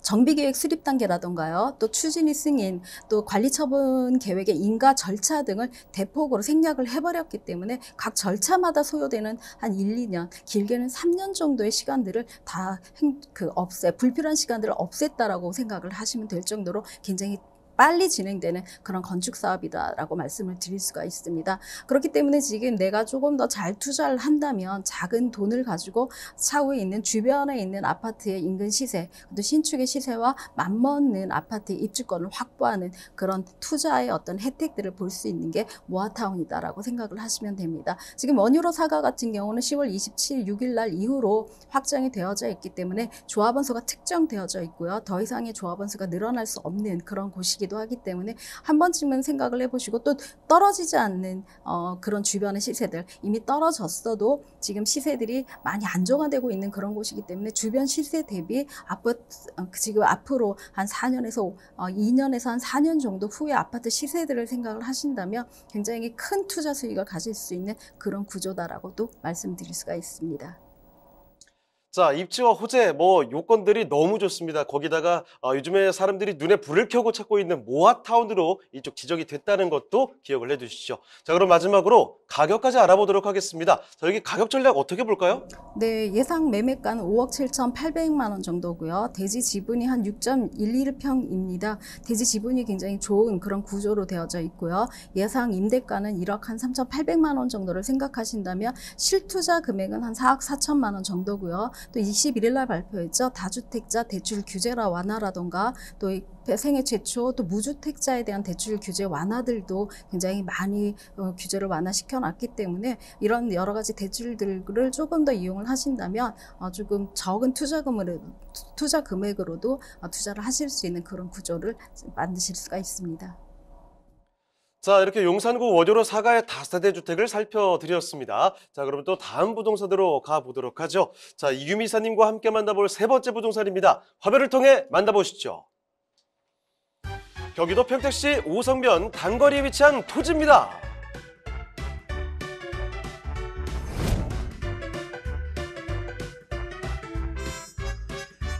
정비계획 수립 단계라던가요, 또 추진위 승인, 또 관리처분 계획의 인가 절차 등을 대폭으로 생략을 해버렸기 때문에 각 절차마다 소요되는 한 1, 2년, 길게는 3년 정도의 시간들을 다 불필요한 시간들을 없앴다라고 생각을 하시면 될 정도로 굉장히 빨리 진행되는 그런 건축 사업이다라고 말씀을 드릴 수가 있습니다. 그렇기 때문에 지금 내가 조금 더 잘 투자를 한다면 작은 돈을 가지고 차후에 있는 주변에 있는 아파트의 인근 시세, 또 신축의 시세와 맞먹는 아파트의 입주권을 확보하는 그런 투자의 어떤 혜택들을 볼 수 있는 게 모아타운이다라고 생각을 하시면 됩니다. 지금 원효로 사과 같은 경우는 10월 27일, 6일 날 이후로 확정이 되어져 있기 때문에 조합원 수가 특정되어져 있고요. 더 이상의 조합원 수가 늘어날 수 없는 그런 곳이기도 하기 때문에 한 번쯤은 생각을 해보시고, 또 떨어지지 않는 그런 주변의 시세들, 이미 떨어졌어도 지금 시세들이 많이 안정화되고 있는 그런 곳이기 때문에 주변 시세 대비 지금 앞으로 한 4년에서 2년에서 한 4년 정도 후에 아파트 시세들을 생각을 하신다면 굉장히 큰 투자 수익을 가질 수 있는 그런 구조다라고도 말씀드릴 수가 있습니다. 자, 입지와 호재, 요건들이 너무 좋습니다. 거기다가 요즘에 사람들이 눈에 불을 켜고 찾고 있는 모아타운으로 이쪽 지정이 됐다는 것도 기억을 해두시죠. 자, 그럼 마지막으로 가격까지 알아보도록 하겠습니다. 자, 여기 가격 전략 어떻게 볼까요? 네, 예상 매매가는 5억 7,800만 원 정도고요. 대지 지분이 한 6.11평입니다. 대지 지분이 굉장히 좋은 그런 구조로 되어져 있고요. 예상 임대가는 1억 한 3,800만 원 정도를 생각하신다면 실투자 금액은 한 4억 4천만 원 정도고요. 또 21일 날 발표했죠. 다주택자 대출 규제라 완화라던가 또 생애 최초 또 무주택자에 대한 대출 규제 완화들도 굉장히 많이 규제를 완화시켜 놨기 때문에 이런 여러 가지 대출들을 조금 더 이용을 하신다면 조금 적은 투자 금액으로도 투자를 하실 수 있는 그런 구조를 만드실 수가 있습니다. 자, 이렇게 용산구 원효로 사가의 다세대 주택을 살펴드렸습니다. 자, 그럼 또 다음 부동산으로 가보도록 하죠. 자, 이규미 이사님과 함께 만나볼 세 번째 부동산입니다. 화면을 통해 만나보시죠. 경기도 평택시 오성면 단거리에 위치한 토지입니다.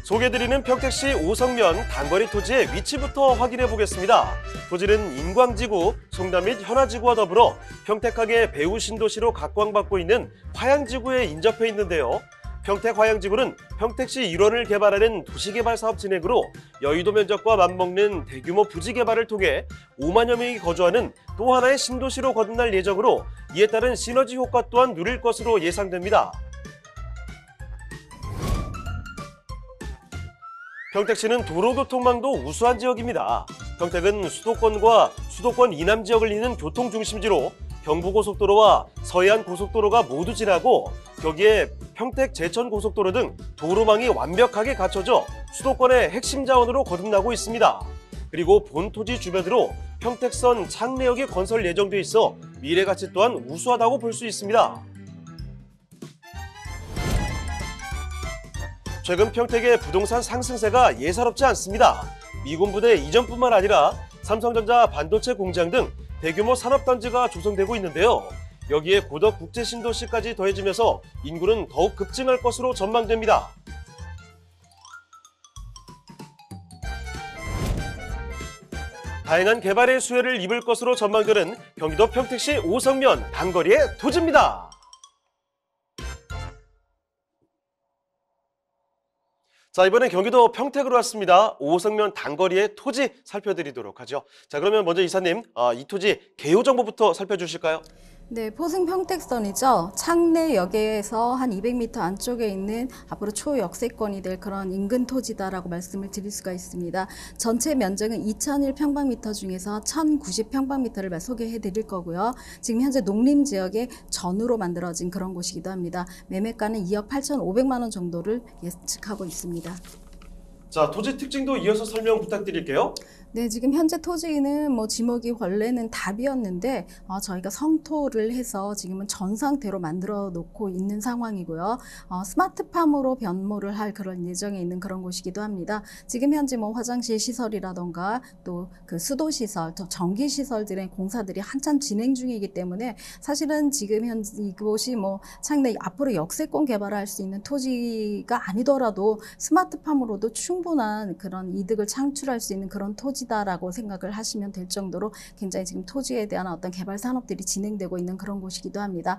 소개해드리는 평택시 오성면 단거리 토지의 위치부터 확인해 보겠습니다. 토지는 인광지구, 송담 및 현화지구와 더불어 평택항의 배후 신도시로 각광받고 있는 화양지구에 인접해 있는데요. 평택화양지구는 평택시 일원을 개발하는 도시개발 사업 진행으로 여의도 면적과 맞먹는 대규모 부지 개발을 통해 5만여 명이 거주하는 또 하나의 신도시로 거듭날 예정으로 이에 따른 시너지 효과 또한 누릴 것으로 예상됩니다. 평택시는 도로교통망도 우수한 지역입니다. 평택은 수도권과 수도권 이남 지역을 잇는 교통중심지로 경부고속도로와 서해안고속도로가 모두 지나고 여기에 평택 제천고속도로 등 도로망이 완벽하게 갖춰져 수도권의 핵심 자원으로 거듭나고 있습니다. 그리고 본토지 주변으로 평택선 창내역이 건설 예정돼 있어 미래 가치 또한 우수하다고 볼 수 있습니다. 최근 평택의 부동산 상승세가 예사롭지 않습니다. 미군 부대 이전뿐만 아니라 삼성전자 반도체 공장 등 대규모 산업단지가 조성되고 있는데요. 여기에 고덕 국제신도시까지 더해지면서 인구는 더욱 급증할 것으로 전망됩니다. 다양한 개발의 수혜를 입을 것으로 전망되는 경기도 평택시 오성면 단거리의 토지입니다. 자, 이번엔 경기도 평택으로 왔습니다. 오성면 단거리의 토지 살펴드리도록 하죠. 자, 그러면 먼저 이사님, 이 토지 개요 정보부터 살펴주실까요? 네, 포승 평택선이죠. 창내역에서 한 200m 안쪽에 있는 앞으로 초역세권이 될 그런 인근 토지다라고 말씀을 드릴 수가 있습니다. 전체 면적은 2001평방미터 중에서 1090평방미터를 소개해 드릴 거고요. 지금 현재 농림지역의 전으로 만들어진 그런 곳이기도 합니다. 매매가는 2억 8,500만 원 정도를 예측하고 있습니다. 자, 토지 특징도 이어서 설명 부탁드릴게요. 네, 지금 현재 토지는 지목이 원래는 답이었는데 저희가 성토를 해서 지금은 전 상태로 만들어 놓고 있는 상황이고요. 스마트팜으로 변모를 할 그런 예정에 있는 그런 곳이기도 합니다. 지금 현재 화장실 시설이라던가 또 그 수도 시설, 또 전기 시설들의 공사들이 한참 진행 중이기 때문에 사실은 지금 현재 이곳이 창내 앞으로 역세권 개발할 수 있는 토지가 아니더라도 스마트팜으로도 충분한 그런 이득을 창출할 수 있는 그런 토지다라고 생각을 하시면 될 정도로 굉장히 지금 토지에 대한 어떤 개발 산업들이 진행되고 있는 그런 곳이기도 합니다.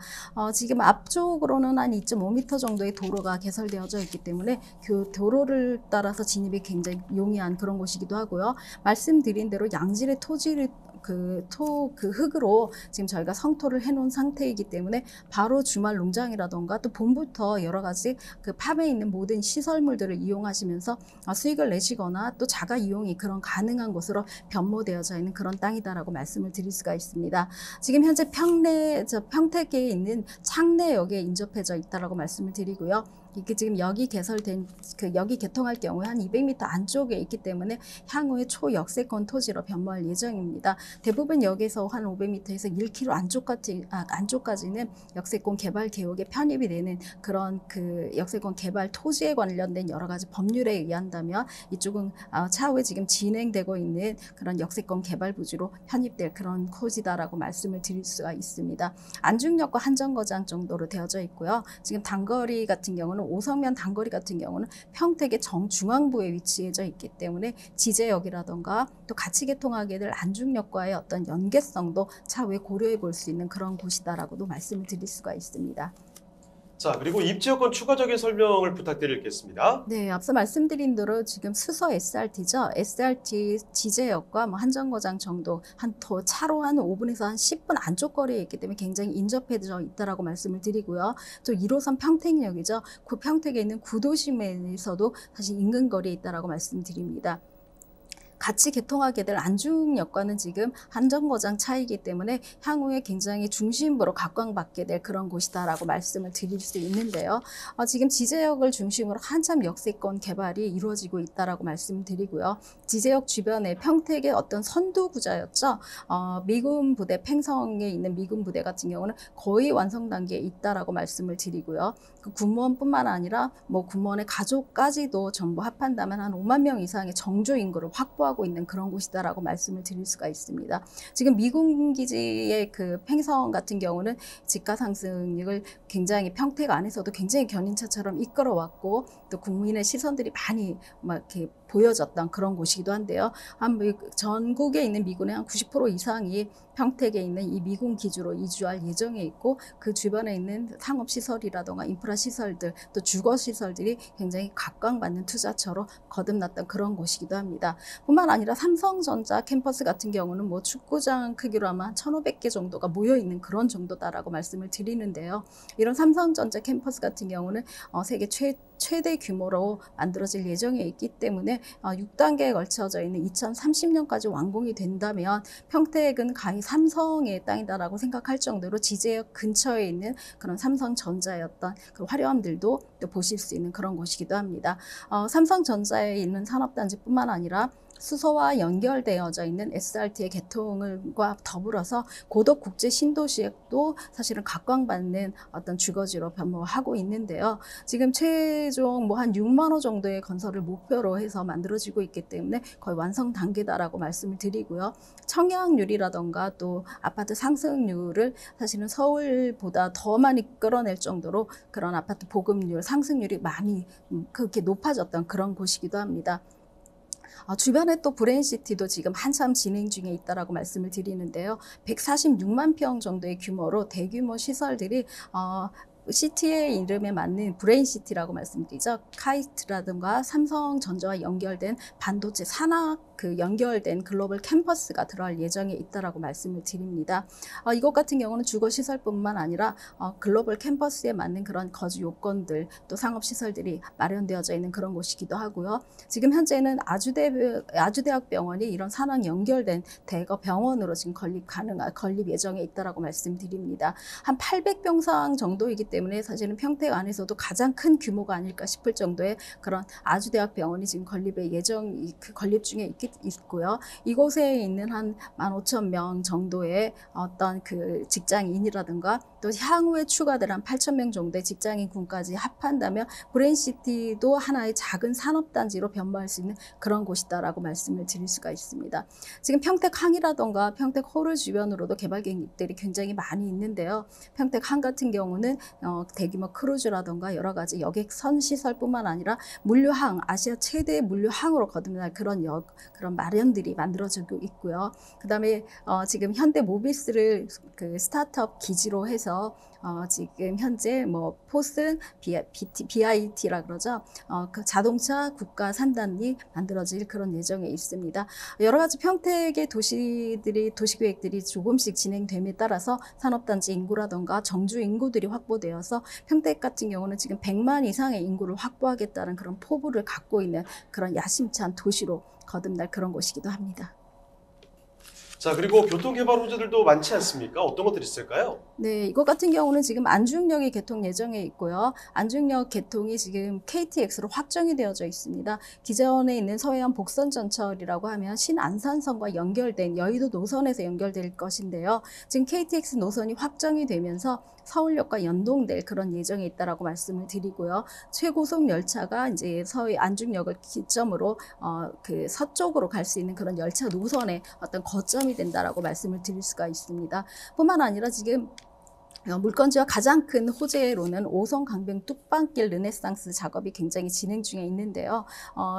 지금 앞쪽으로는 한 2.5m 정도의 도로가 개설되어져 있기 때문에 그 도로를 따라서 진입이 굉장히 용이한 그런 곳이기도 하고요. 말씀드린 대로 양질의 토지를 그 흙으로 지금 저희가 성토를 해놓은 상태이기 때문에 바로 주말 농장이라던가 또 봄부터 여러 가지 그 팜에 있는 모든 시설물들을 이용하시면서 수익을 내시거나 또 자가 이용이 그런 가능한 곳으로 변모되어져 있는 그런 땅이다라고 말씀을 드릴 수가 있습니다. 지금 현재 평택에 있는 창내역에 인접해져 있다라고 말씀을 드리고요. 이게 지금 역이 개설된 역이 개통할 경우에 한 200m 안쪽에 있기 때문에 향후에 초역세권 토지로 변모할 예정입니다. 대부분 역에서 한 500m에서 1km 안쪽까지는 역세권 개발 개혁에 편입이 되는 그런 그 역세권 개발 토지에 관련된 여러 가지 법률에 의한다면 이쪽은 차후에 지금 진행되고 있는 그런 역세권 개발 부지로 편입될 그런 토지다라고 말씀을 드릴 수가 있습니다. 안중역과 한정거장 정도로 되어져 있고요. 지금 단거리 같은 경우는 그런 오성면 단거리 같은 경우는 평택의 정중앙부에 위치해져 있기 때문에 지제역이라던가 또 같이 개통하게 될 안중역과의 어떤 연계성도 차후에 고려해 볼 수 있는 그런 곳이다라고도 말씀을 드릴 수가 있습니다. 자, 그리고 입지여건 추가적인 설명을 부탁드리겠습니다. 네, 앞서 말씀드린 대로 지금 수서 SRT죠. SRT 지제역과 뭐 한정거장 정도 더 차로 한 5분에서 한 10분 안쪽 거리에 있기 때문에 굉장히 인접해져 있다라고 말씀을 드리고요. 또 1호선 평택역이죠. 그 평택에 있는 구도심에서도 사실 인근 거리에 있다라고 말씀드립니다. 같이 개통하게 될 안중역과는 지금 한정거장 차이기 때문에 향후에 굉장히 중심부로 각광받게 될 그런 곳이다라고 말씀을 드릴 수 있는데요. 지금 지제역을 중심으로 한참 역세권 개발이 이루어지고 있다라고 말씀드리고요. 지제역 주변에 평택의 어떤 선두부자였죠. 미군 부대 팽성에 있는 미군 부대 같은 경우는 거의 완성 단계에 있다라고 말씀을 드리고요. 그 군무원뿐만 아니라 뭐 군무원의 가족까지도 전부 합한다면 한 5만 명 이상의 정조 인구를 확보하고 있는 그런 곳이다라고 말씀을 드릴 수가 있습니다. 지금 미군 기지의 그 팽성 같은 경우는 집가 상승률을 굉장히 평택 안에서도 굉장히 견인차처럼 이끌어왔고 또 국민의 시선들이 많이 막 이렇게 보여졌던 그런 곳이기도 한데요. 전국에 있는 미군의 한 90% 이상이 평택에 있는 이 미군 기지로 이주할 예정에 있고 그 주변에 있는 상업시설이라던가 인프라시설들 또 주거시설들이 굉장히 각광받는 투자처로 거듭났던 그런 곳이기도 합니다. 뿐만 아니라 삼성전자 캠퍼스 같은 경우는 뭐 축구장 크기로 아마 1,500개 정도가 모여있는 그런 정도다라고 말씀을 드리는데요. 이런 삼성전자 캠퍼스 같은 경우는 세계 최대 규모로 만들어질 예정에 있기 때문에 6단계에 걸쳐져 있는 2030년까지 완공이 된다면 평택은 가히 삼성의 땅이다라고 생각할 정도로 지제역 근처에 있는 그런 삼성전자의 그 화려함들도 또 보실 수 있는 그런 곳이기도 합니다. 삼성전자에 있는 산업단지뿐만 아니라 수서와 연결되어져 있는 SRT의 개통과 더불어서 고덕 국제 신도시도 사실은 각광받는 어떤 주거지로 변모하고 있는데요. 지금 최종 뭐 한 6만 호 정도의 건설을 목표로 해서 만들어지고 있기 때문에 거의 완성 단계다라고 말씀을 드리고요. 청약률이라던가 또 아파트 상승률을 사실은 서울보다 더 많이 끌어낼 정도로 그런 아파트 보급률, 상승률이 많이 그렇게 높아졌던 그런 곳이기도 합니다. 주변에 또 브레인시티도 지금 한참 진행 중에 있다라고 말씀을 드리는데요. 146만 평 정도의 규모로 대규모 시설들이 시티의 이름에 맞는 브레인시티라고 말씀드리죠. 카이스트라든가 삼성전자와 연결된 반도체 산학 연결된 글로벌 캠퍼스가 들어갈 예정에 있다라고 말씀을 드립니다. 이것 같은 경우는 주거시설뿐만 아니라 글로벌 캠퍼스에 맞는 그런 거주 요건들 또 상업시설들이 마련되어져 있는 그런 곳이기도 하고요. 지금 현재는 아주대학병원이 이런 산학 연결된 대거 병원으로 지금 건립 예정에 있다라고 말씀드립니다. 한 800병상 정도이기 때문에 사실은 평택 안에서도 가장 큰 규모가 아닐까 싶을 정도의 그런 아주대학병원이 지금 건립 중에 있고요. 이곳에 있는 한 15,000명 정도의 어떤 그 직장인이라든가 또 향후에 추가될 한 8,000명 정도의 직장인 군까지 합한다면 브레인시티도 하나의 작은 산업단지로 변모할 수 있는 그런 곳이다라고 말씀을 드릴 수가 있습니다. 지금 평택항이라든가 평택호를 주변으로도 개발 계획들이 굉장히 많이 있는데요. 평택항 같은 경우는 대규모 크루즈라든가 여러 가지 여객선 시설뿐만 아니라 물류항, 아시아 최대의 물류항으로 거듭날 그런 마련들이 만들어지고 있고요. 그다음에 지금 현대 모비스를 그 스타트업 기지로 해서 지금 현재 뭐 포슨 BIT라 그러죠. 그 자동차 국가 산단이 만들어질 그런 예정에 있습니다. 여러 가지 평택의 도시 계획들이 조금씩 진행됨에 따라서 산업단지 인구라던가 정주 인구들이 확보되어서 평택 같은 경우는 지금 100만 이상의 인구를 확보하겠다는 그런 포부를 갖고 있는 그런 야심찬 도시로 거듭날 그런 곳이기도 합니다. 자, 그리고 교통개발 호재들도 많지 않습니까? 어떤 것들이 있을까요? 네, 이것 같은 경우는 지금 안중역이 개통 예정에 있고요. 안중역 개통이 지금 KTX로 확정이 되어져 있습니다. 기존에 있는 서해안 복선전철이라고 하면 신안산선과 연결된 여의도 노선에서 연결될 것인데요. 지금 KTX 노선이 확정이 되면서 서울역과 연동될 그런 예정에 있다라고 말씀을 드리고요. 최고속 열차가 이제 서해 안중역을 기점으로 그 서쪽으로 갈 수 있는 그런 열차 노선의 어떤 거점이 된다라고 말씀을 드릴 수가 있습니다. 뿐만 아니라 지금 물건지와 가장 큰 호재로는 5선 강변 뚝방길 르네상스 작업이 굉장히 진행 중에 있는데요.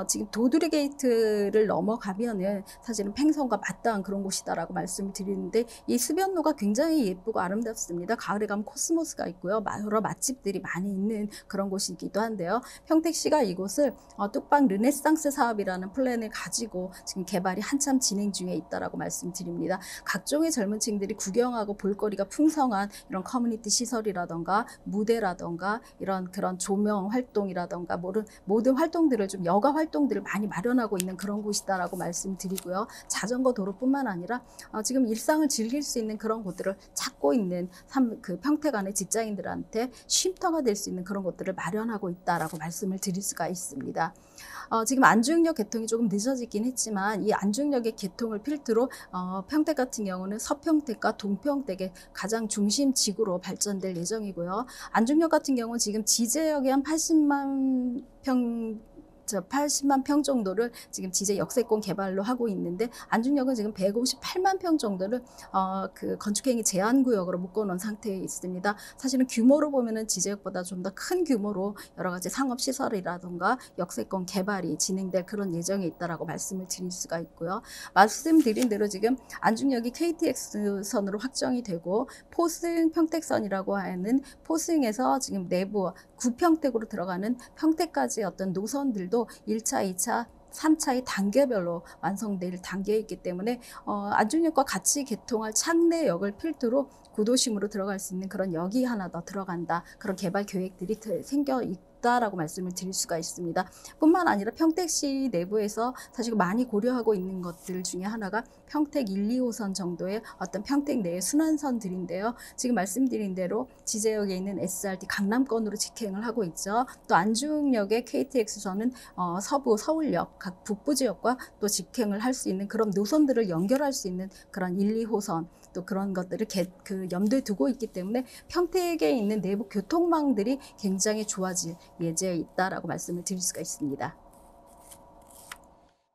지금 도두리 게이트를 넘어가면은 사실은 팽성과 마땅한 그런 곳이다라고 말씀을 드리는데, 이 수변로가 굉장히 예쁘고 아름답습니다. 가을에 가면 코스모스가 있고요. 여러 맛집들이 많이 있는 그런 곳이기도 한데요. 평택시가 이곳을 뚝방 르네상스 사업이라는 플랜을 가지고 지금 개발이 한참 진행 중에 있다라고 말씀드립니다. 각종의 젊은 층들이 구경하고 볼거리가 풍성한 이런 커뮤니티 시설이라던가 무대라던가 이런 그런 조명 활동이라던가 모든 활동들을 좀 여가 활동들을 많이 마련하고 있는 그런 곳이다라고 말씀드리고요. 자전거 도로뿐만 아니라 지금 일상을 즐길 수 있는 그런 곳들을 찾고 있는 그 평택 안의 직장인들한테 쉼터가 될 수 있는 그런 곳들을 마련하고 있다라고 말씀을 드릴 수가 있습니다. 지금 안중역 개통이 조금 늦어지긴 했지만 이 안중역의 개통을 필두로 평택 같은 경우는 서평택과 동평택의 가장 중심 지구로 발전될 예정이고요. 안중역 같은 경우는 지금 지제역에 한 80만 평 정도를 지금 지제 역세권 개발로 하고 있는데, 안중역은 지금 158만 평 정도를 그 건축행위 제한구역으로 묶어놓은 상태에 있습니다. 사실은 규모로 보면은 지제역보다 좀 더 큰 규모로 여러 가지 상업시설이라든가 역세권 개발이 진행될 그런 예정에 있다라고 말씀을 드릴 수가 있고요. 말씀드린 대로 지금 안중역이 KTX선으로 확정이 되고, 포승 평택선이라고 하는 포승에서 지금 내부 구평택으로 들어가는 평택까지의 어떤 노선들도 1차, 2차, 3차의 단계별로 완성될 단계에 있기 때문에 안중역과 같이 개통할 창내역을 필두로 구도심으로 들어갈 수 있는 그런 역이 하나 더 들어간다. 그런 개발 계획들이 생겨 있다라고 말씀을 드릴 수가 있습니다. 뿐만 아니라 평택시 내부에서 사실 많이 고려하고 있는 것들 중에 하나가 평택 1, 2호선 정도의 어떤 평택 내의 순환선들인데요. 지금 말씀드린 대로 지제역에 있는 SRT 강남권으로 직행을 하고 있죠. 또 안중역의 KTX선은 서부 서울역, 각 북부 지역과 또 직행을 할 수 있는 그런 노선들을 연결할 수 있는 그런 1, 2호선 또 그런 것들을 염두에 두고 있기 때문에 평택에 있는 내부 교통망들이 굉장히 좋아질 예정에 있다라고 말씀을 드릴 수가 있습니다.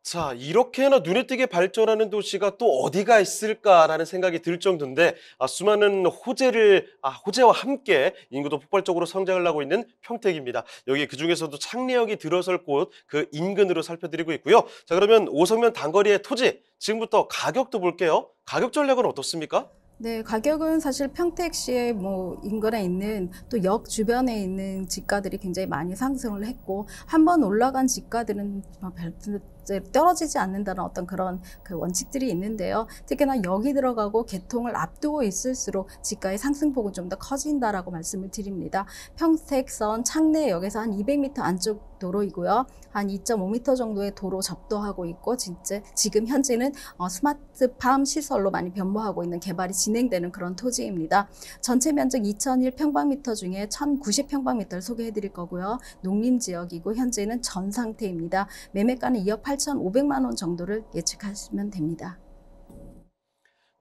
자, 이렇게나 눈에 띄게 발전하는 도시가 또 어디가 있을까라는 생각이 들 정도인데, 수많은 호재와 함께 인구도 폭발적으로 성장을 하고 있는 평택입니다. 여기 그중에서도 창례역이 들어설 곳 그 인근으로 살펴드리고 있고요. 자, 그러면 오성면 단거리의 토지, 지금부터 가격도 볼게요. 가격 전략은 어떻습니까? 네, 가격은 사실 평택시의 인근에 있는 또 역 주변에 있는 지가들이 굉장히 많이 상승을 했고, 한번 올라간 지가들은 떨어지지 않는다는 어떤 그런 그 원칙들이 있는데요. 특히나 역이 들어가고 개통을 앞두고 있을수록 지가의 상승폭은 좀 더 커진다라고 말씀을 드립니다. 평택선 창내역에서 한 200m 안쪽 도로이고요. 한 2.5m 정도의 도로 접도하고 있고, 지금 현재는 스마트팜 시설로 많이 변모하고 있는 개발이 진행되는 그런 토지입니다. 전체 면적 2001평방미터 중에 1090평방미터를 소개해 드릴 거고요. 농림지역이고 현재는 전 상태입니다. 매매가는 2억 8,500만 원 정도를 예측하시면 됩니다.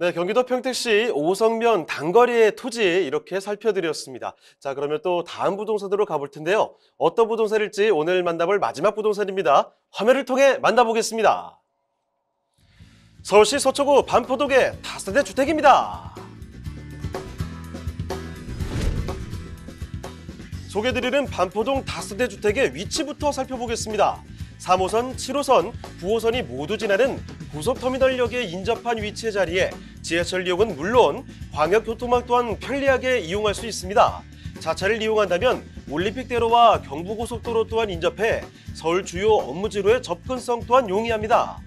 네, 경기도 평택시 오성면 단거리의 토지 이렇게 살펴드렸습니다. 자, 그러면 또 다음 부동산으로 가볼 텐데요. 어떤 부동산일지 오늘 만나볼 마지막 부동산입니다. 화면을 통해 만나보겠습니다. 서울시 서초구 반포동의 다세대 주택입니다. 소개드리는 반포동 다세대 주택의 위치부터 살펴보겠습니다. 3호선, 7호선, 9호선이 모두 지나는 고속터미널역에 인접한 위치의 자리에 지하철 이용은 물론 광역교통망 또한 편리하게 이용할 수 있습니다. 자차를 이용한다면 올림픽대로와 경부고속도로 또한 인접해 서울 주요 업무지로의 접근성 또한 용이합니다.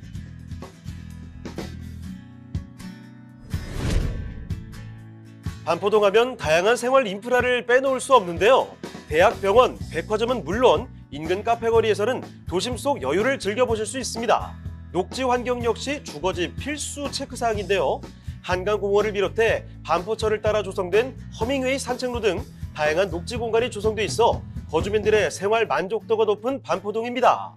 반포동 하면 다양한 생활 인프라를 빼놓을 수 없는데요. 대학, 병원, 백화점은 물론 인근 카페거리에서는 도심 속 여유를 즐겨보실 수 있습니다. 녹지 환경 역시 주거지 필수 체크사항인데요. 한강공원을 비롯해 반포철을 따라 조성된 허밍웨이 산책로 등 다양한 녹지 공간이 조성돼 있어 거주민들의 생활 만족도가 높은 반포동입니다.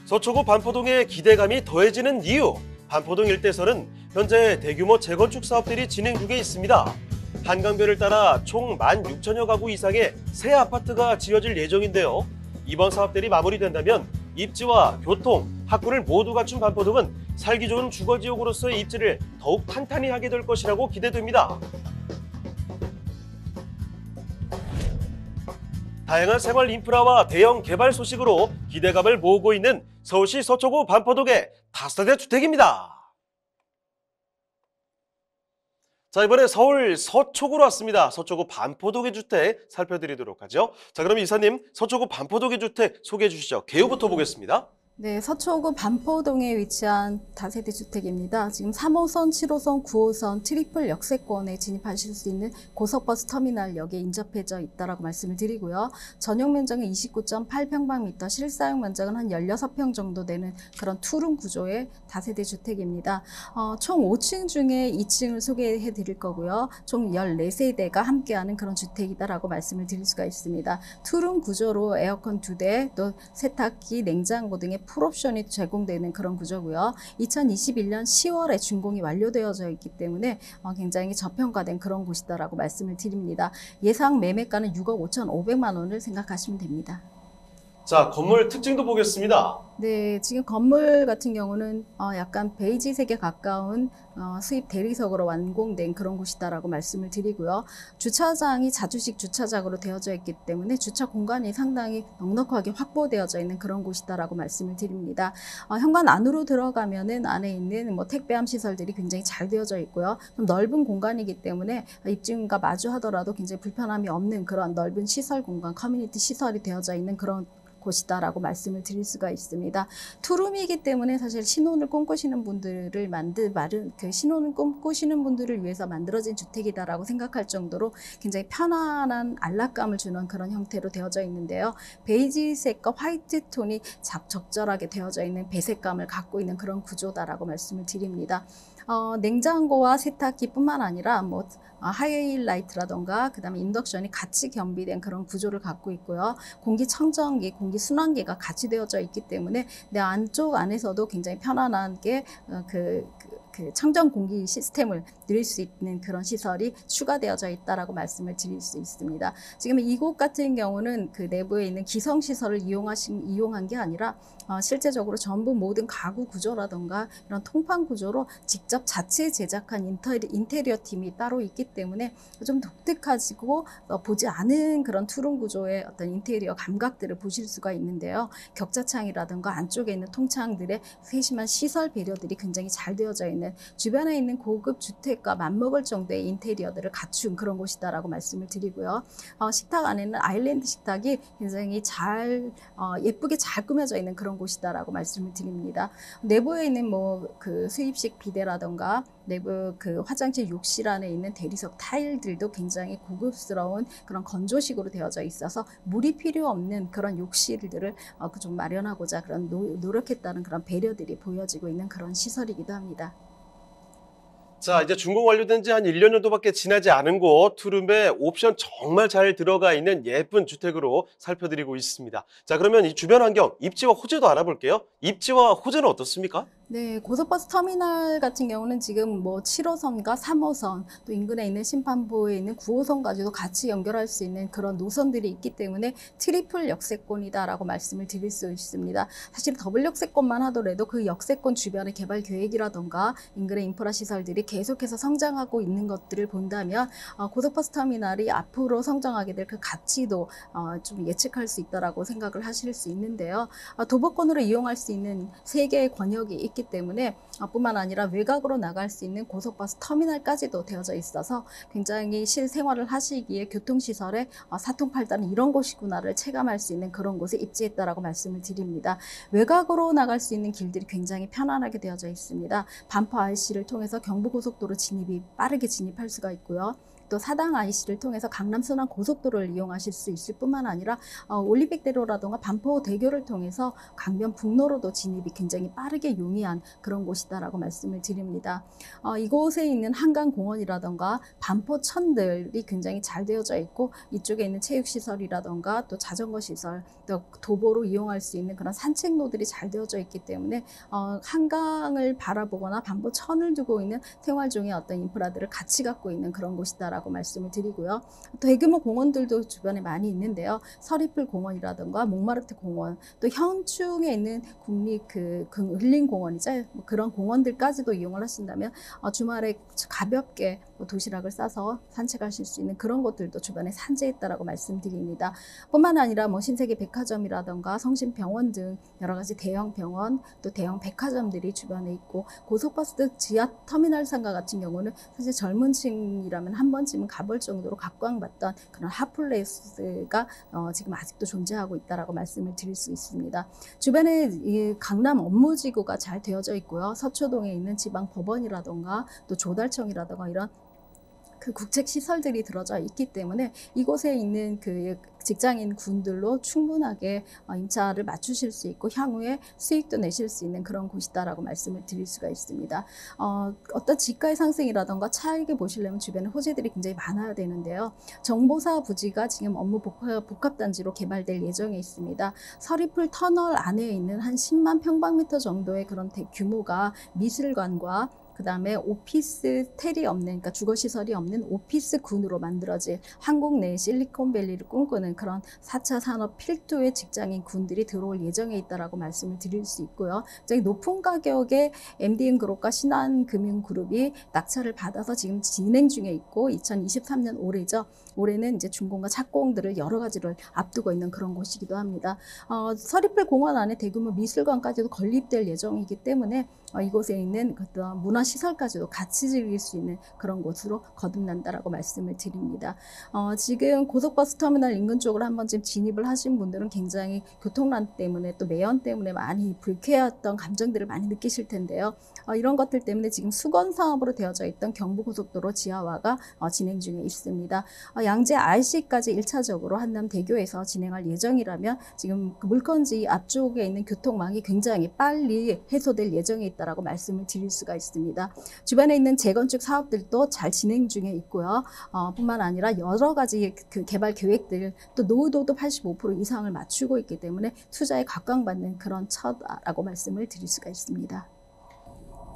서초구 반포동에 기대감이 더해지는 이유, 반포동 일대에서는 현재 대규모 재건축 사업들이 진행 중에 있습니다. 한강변을 따라 총 16,000여 가구 이상의 새 아파트가 지어질 예정인데요. 이번 사업들이 마무리된다면 입지와 교통, 학군을 모두 갖춘 반포동은 살기 좋은 주거지역으로서의 입지를 더욱 탄탄히 하게 될 것이라고 기대됩니다. 다양한 생활 인프라와 대형 개발 소식으로 기대감을 모으고 있는 서울시 서초구 반포동의 다세대 주택입니다. 자, 이번에 서울 서초구로 왔습니다. 서초구 반포동의 주택 살펴드리도록 하죠. 자, 그럼 이사님, 서초구 반포동의 주택 소개해 주시죠. 개요부터 보겠습니다. 네, 서초구 반포동에 위치한 다세대 주택입니다. 지금 3호선, 7호선, 9호선 트리플 역세권에 진입하실 수 있는 고속버스 터미널역에 인접해져 있다라고 말씀을 드리고요. 전용 면적은 29.8평방미터, 실사용 면적은 한 16평 정도 되는 그런 투룸 구조의 다세대 주택입니다. 총 5층 중에 2층을 소개해 드릴 거고요. 총 14세대가 함께하는 그런 주택이다라고 말씀을 드릴 수가 있습니다. 투룸 구조로 에어컨 2대, 또 세탁기, 냉장고 등의 풀옵션이 제공되는 그런 구조고요. 2021년 10월에 준공이 완료되어져 있기 때문에 굉장히 저평가된 그런 곳이다라고 말씀을 드립니다. 예상 매매가는 6억 5,500만 원을 생각하시면 됩니다. 자, 건물 특징도 보겠습니다. 네, 지금 건물 같은 경우는 약간 베이지색에 가까운 수입 대리석으로 완공된 그런 곳이다라고 말씀을 드리고요. 주차장이 자주식 주차장으로 되어져 있기 때문에 주차 공간이 상당히 넉넉하게 확보되어져 있는 그런 곳이다라고 말씀을 드립니다. 현관 안으로 들어가면은 안에 있는 택배함 시설들이 굉장히 잘 되어져 있고요. 좀 넓은 공간이기 때문에 입주민과 마주하더라도 굉장히 불편함이 없는 그런 넓은 시설 공간, 커뮤니티 시설이 되어져 있는 그런 곳이다라고 말씀을 드릴 수가 있습니다. 투룸이기 때문에 사실 신혼을 꿈꾸시는 분들을 신혼을 꿈꾸시는 분들을 위해서 만들어진 주택이다라고 생각할 정도로 굉장히 편안한 안락감을 주는 그런 형태로 되어져 있는데요. 베이지색과 화이트 톤이 적절하게 되어져 있는 배색감을 갖고 있는 그런 구조다라고 말씀을 드립니다. 냉장고와 세탁기뿐만 아니라 하이라이트라던가 그다음에 인덕션이 같이 겸비된 그런 구조를 갖고 있고요. 공기청정기, 공기순환기가 같이 되어져 있기 때문에 내 안쪽 안에서도 굉장히 편안하게 그 청정 공기 시스템을 누릴 수 있는 그런 시설이 추가되어져 있다라고 말씀을 드릴 수 있습니다. 지금 이곳 같은 경우는 그 내부에 있는 기성 시설을 이용한 게 아니라 실제적으로 전부 모든 가구 구조라던가 이런 통판 구조로 직접 자체 제작한 인테리어 팀이 따로 있기 때문에 좀 독특하지고 보지 않은 그런 투룸 구조의 어떤 인테리어 감각들을 보실 수가 있는데요. 격자창이라든가 안쪽에 있는 통창들의 세심한 시설 배려들이 굉장히 잘 되어져 있는 주변에 있는 고급 주택과 맞먹을 정도의 인테리어들을 갖춘 그런 곳이다라고 말씀을 드리고요. 식탁 안에는 아일랜드 식탁이 굉장히 예쁘게 잘 꾸며져 있는 그런 곳이다라고 말씀을 드립니다. 내부에 있는 그 수입식 비데라던가 내부 그 화장실 욕실 안에 있는 대리석 타일들도 굉장히 고급스러운 그런 건조식으로 되어져 있어서 물이 필요 없는 그런 욕실들을 좀 마련하고자 그런 노력했다는 그런 배려들이 보여지고 있는 그런 시설이기도 합니다. 자, 이제 준공 완료된 지 한 1년 정도밖에 지나지 않은 곳, 투룸에 옵션 정말 잘 들어가 있는 예쁜 주택으로 살펴드리고 있습니다. 자, 그러면 이 주변 환경, 입지와 호재도 알아볼게요. 입지와 호재는 어떻습니까? 네, 고속버스 터미널 같은 경우는 지금 7호선과 3호선, 또 인근에 있는 심판부에 있는 9호선까지도 같이 연결할 수 있는 그런 노선들이 있기 때문에 트리플 역세권이다라고 말씀을 드릴 수 있습니다. 사실 더블 역세권만 하더라도 그 역세권 주변의 개발 계획이라던가 인근의 인프라 시설들이 계속해서 성장하고 있는 것들을 본다면 고속버스 터미널이 앞으로 성장하게 될 그 가치도 좀 예측할 수 있다라고 생각을 하실 수 있는데요. 도보권으로 이용할 수 있는 3개의 권역이 있기 때문에 뿐만 아니라 외곽으로 나갈 수 있는 고속버스 터미널까지도 되어져 있어서 굉장히 실생활을 하시기에 교통시설에 사통팔달은 이런 곳이구나를 체감할 수 있는 그런 곳에 입지했다라고 말씀을 드립니다. 외곽으로 나갈 수 있는 길들이 굉장히 편안하게 되어져 있습니다. 반포 IC를 통해서 경부고속도로 빠르게 진입할 수가 있고요. 또 사당 IC를 통해서 강남 순환 고속도로를 이용하실 수 있을 뿐만 아니라 올림픽대로라든가 반포대교를 통해서 강변 북로로도 진입이 굉장히 빠르게 용이한 그런 곳이다라고 말씀을 드립니다. 이곳에 있는 한강공원이라든가 반포천들이 굉장히 잘 되어져 있고 이쪽에 있는 체육시설이라든가 또 자전거 시설, 또 도보로 이용할 수 있는 그런 산책로들이 잘 되어져 있기 때문에 한강을 바라보거나 반포천을 두고 있는 생활 중의 어떤 인프라들을 같이 갖고 있는 그런 곳이다라고 있다라고 말씀을 드리고요. 대규모 공원들도 주변에 많이 있는데요. 서리풀 공원이라든가 몽마르트 공원, 또 현충에 있는 국립 힐링공원이죠. 뭐 그런 공원들까지도 이용을 하신다면 주말에 가볍게 도시락을 싸서 산책하실 수 있는 그런 곳들도 주변에 산재해 있다라고 말씀드립니다. 뿐만 아니라 뭐 신세계 백화점이라든가 성심병원 등 여러 가지 대형 병원 또 대형 백화점들이 주변에 있고, 고속버스 지하 터미널상가 같은 경우는 사실 젊은 층이라면 한 번쯤은 가볼 정도로 각광받던 그런 핫플레이스가 지금 아직도 존재하고 있다라고 말씀을 드릴 수 있습니다. 주변에 이 강남 업무지구가 잘 되어져 있고요. 서초동에 있는 지방법원이라든가 또 조달청이라든가 이런 국책 시설들이 들어져 있기 때문에 이곳에 있는 직장인 군들로 충분하게 임차를 맞추실 수 있고 향후에 수익도 내실 수 있는 그런 곳이다라고 말씀을 드릴 수가 있습니다. 어떤 지가의 상승이라던가 차익을 보시려면 주변에 호재들이 굉장히 많아야 되는데요. 정보사 부지가 지금 업무 복합단지로 개발될 예정에 있습니다. 서리풀 터널 안에 있는 한 10만 평방미터 정도의 그런 규모가 미술관과 그 다음에 오피스텔이 없는, 그러니까 주거시설이 없는 오피스군으로 만들어질 한국 내 실리콘밸리를 꿈꾸는 그런 4차 산업 필두의 직장인 군들이 들어올 예정에 있다라고 말씀을 드릴 수 있고요. 굉장히 높은 가격의 MDN그룹과 신한금융그룹이 낙찰을 받아서 지금 진행 중에 있고 2023년 올해죠. 올해는 이제 준공과 착공들을 여러 가지를 앞두고 있는 그런 곳이기도 합니다. 서리풀 공원 안에 대규모 미술관까지도 건립될 예정이기 때문에 이곳에 있는 어떤 문화시설까지도 같이 즐길 수 있는 그런 곳으로 거듭난다라고 말씀을 드립니다. 지금 고속버스 터미널 인근 쪽으로 한 번쯤 진입을 하신 분들은 굉장히 교통난 때문에 또 매연 때문에 많이 불쾌했던 감정들을 많이 느끼실 텐데요. 이런 것들 때문에 지금 수건 사업으로 되어져 있던 경부고속도로 지하화가 진행 중에 있습니다. 양재 RC까지 1차적으로 한남대교에서 진행할 예정이라면 지금 그 물건지 앞쪽에 있는 교통망이 굉장히 빨리 해소될 예정에 있다라고 말씀을 드릴 수가 있습니다. 주변에 있는 재건축 사업들도 잘 진행 중에 있고요. 뿐만 아니라 여러 가지 그 개발 계획들, 또 노후도도 85% 이상을 맞추고 있기 때문에 투자에 각광받는 그런 처다라고 말씀을 드릴 수가 있습니다.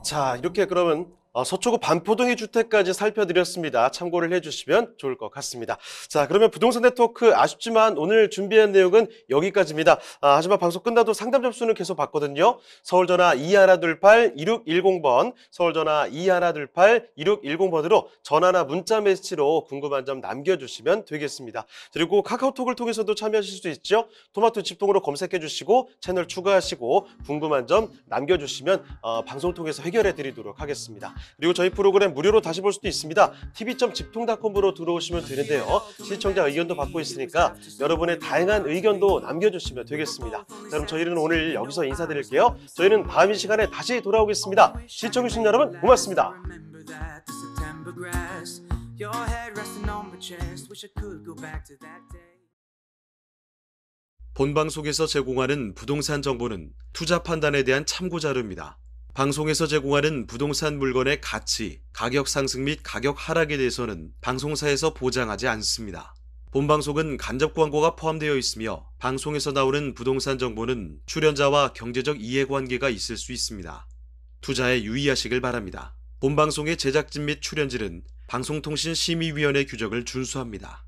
자, 이렇게 그러면 서초구 반포동의 주택까지 살펴드렸습니다. 참고를 해주시면 좋을 것 같습니다. 자, 그러면 부동산 네트워크 아쉽지만 오늘 준비한 내용은 여기까지입니다. 하지만 방송 끝나도 상담 접수는 계속 받거든요. 서울전화 2128-2610번, 서울전화 2128-2610번으로 전화나 문자 메시지로 궁금한 점 남겨주시면 되겠습니다. 그리고 카카오톡을 통해서도 참여하실 수 있죠. 토마토 집통으로 검색해주시고 채널 추가하시고 궁금한 점 남겨주시면 방송 통해서 해결해 드리도록 하겠습니다. 그리고 저희 프로그램 무료로 다시 볼 수도 있습니다. tv.집통닷컴으로 들어오시면 되는데요. 시청자 의견도 받고 있으니까 여러분의 다양한 의견도 남겨주시면 되겠습니다. 자, 그럼 저희는 오늘 여기서 인사드릴게요. 저희는 다음 이 시간에 다시 돌아오겠습니다. 시청해주신 여러분 고맙습니다. 본방송에서 제공하는 부동산 정보는 투자 판단에 대한 참고 자료입니다. 방송에서 제공하는 부동산 물건의 가치, 가격 상승 및 가격 하락에 대해서는 방송사에서 보장하지 않습니다. 본방송은 간접 광고가 포함되어 있으며 방송에서 나오는 부동산 정보는 출연자와 경제적 이해관계가 있을 수 있습니다. 투자에 유의하시길 바랍니다. 본방송의 제작진 및 출연진은 방송통신심의위원회 규정을 준수합니다.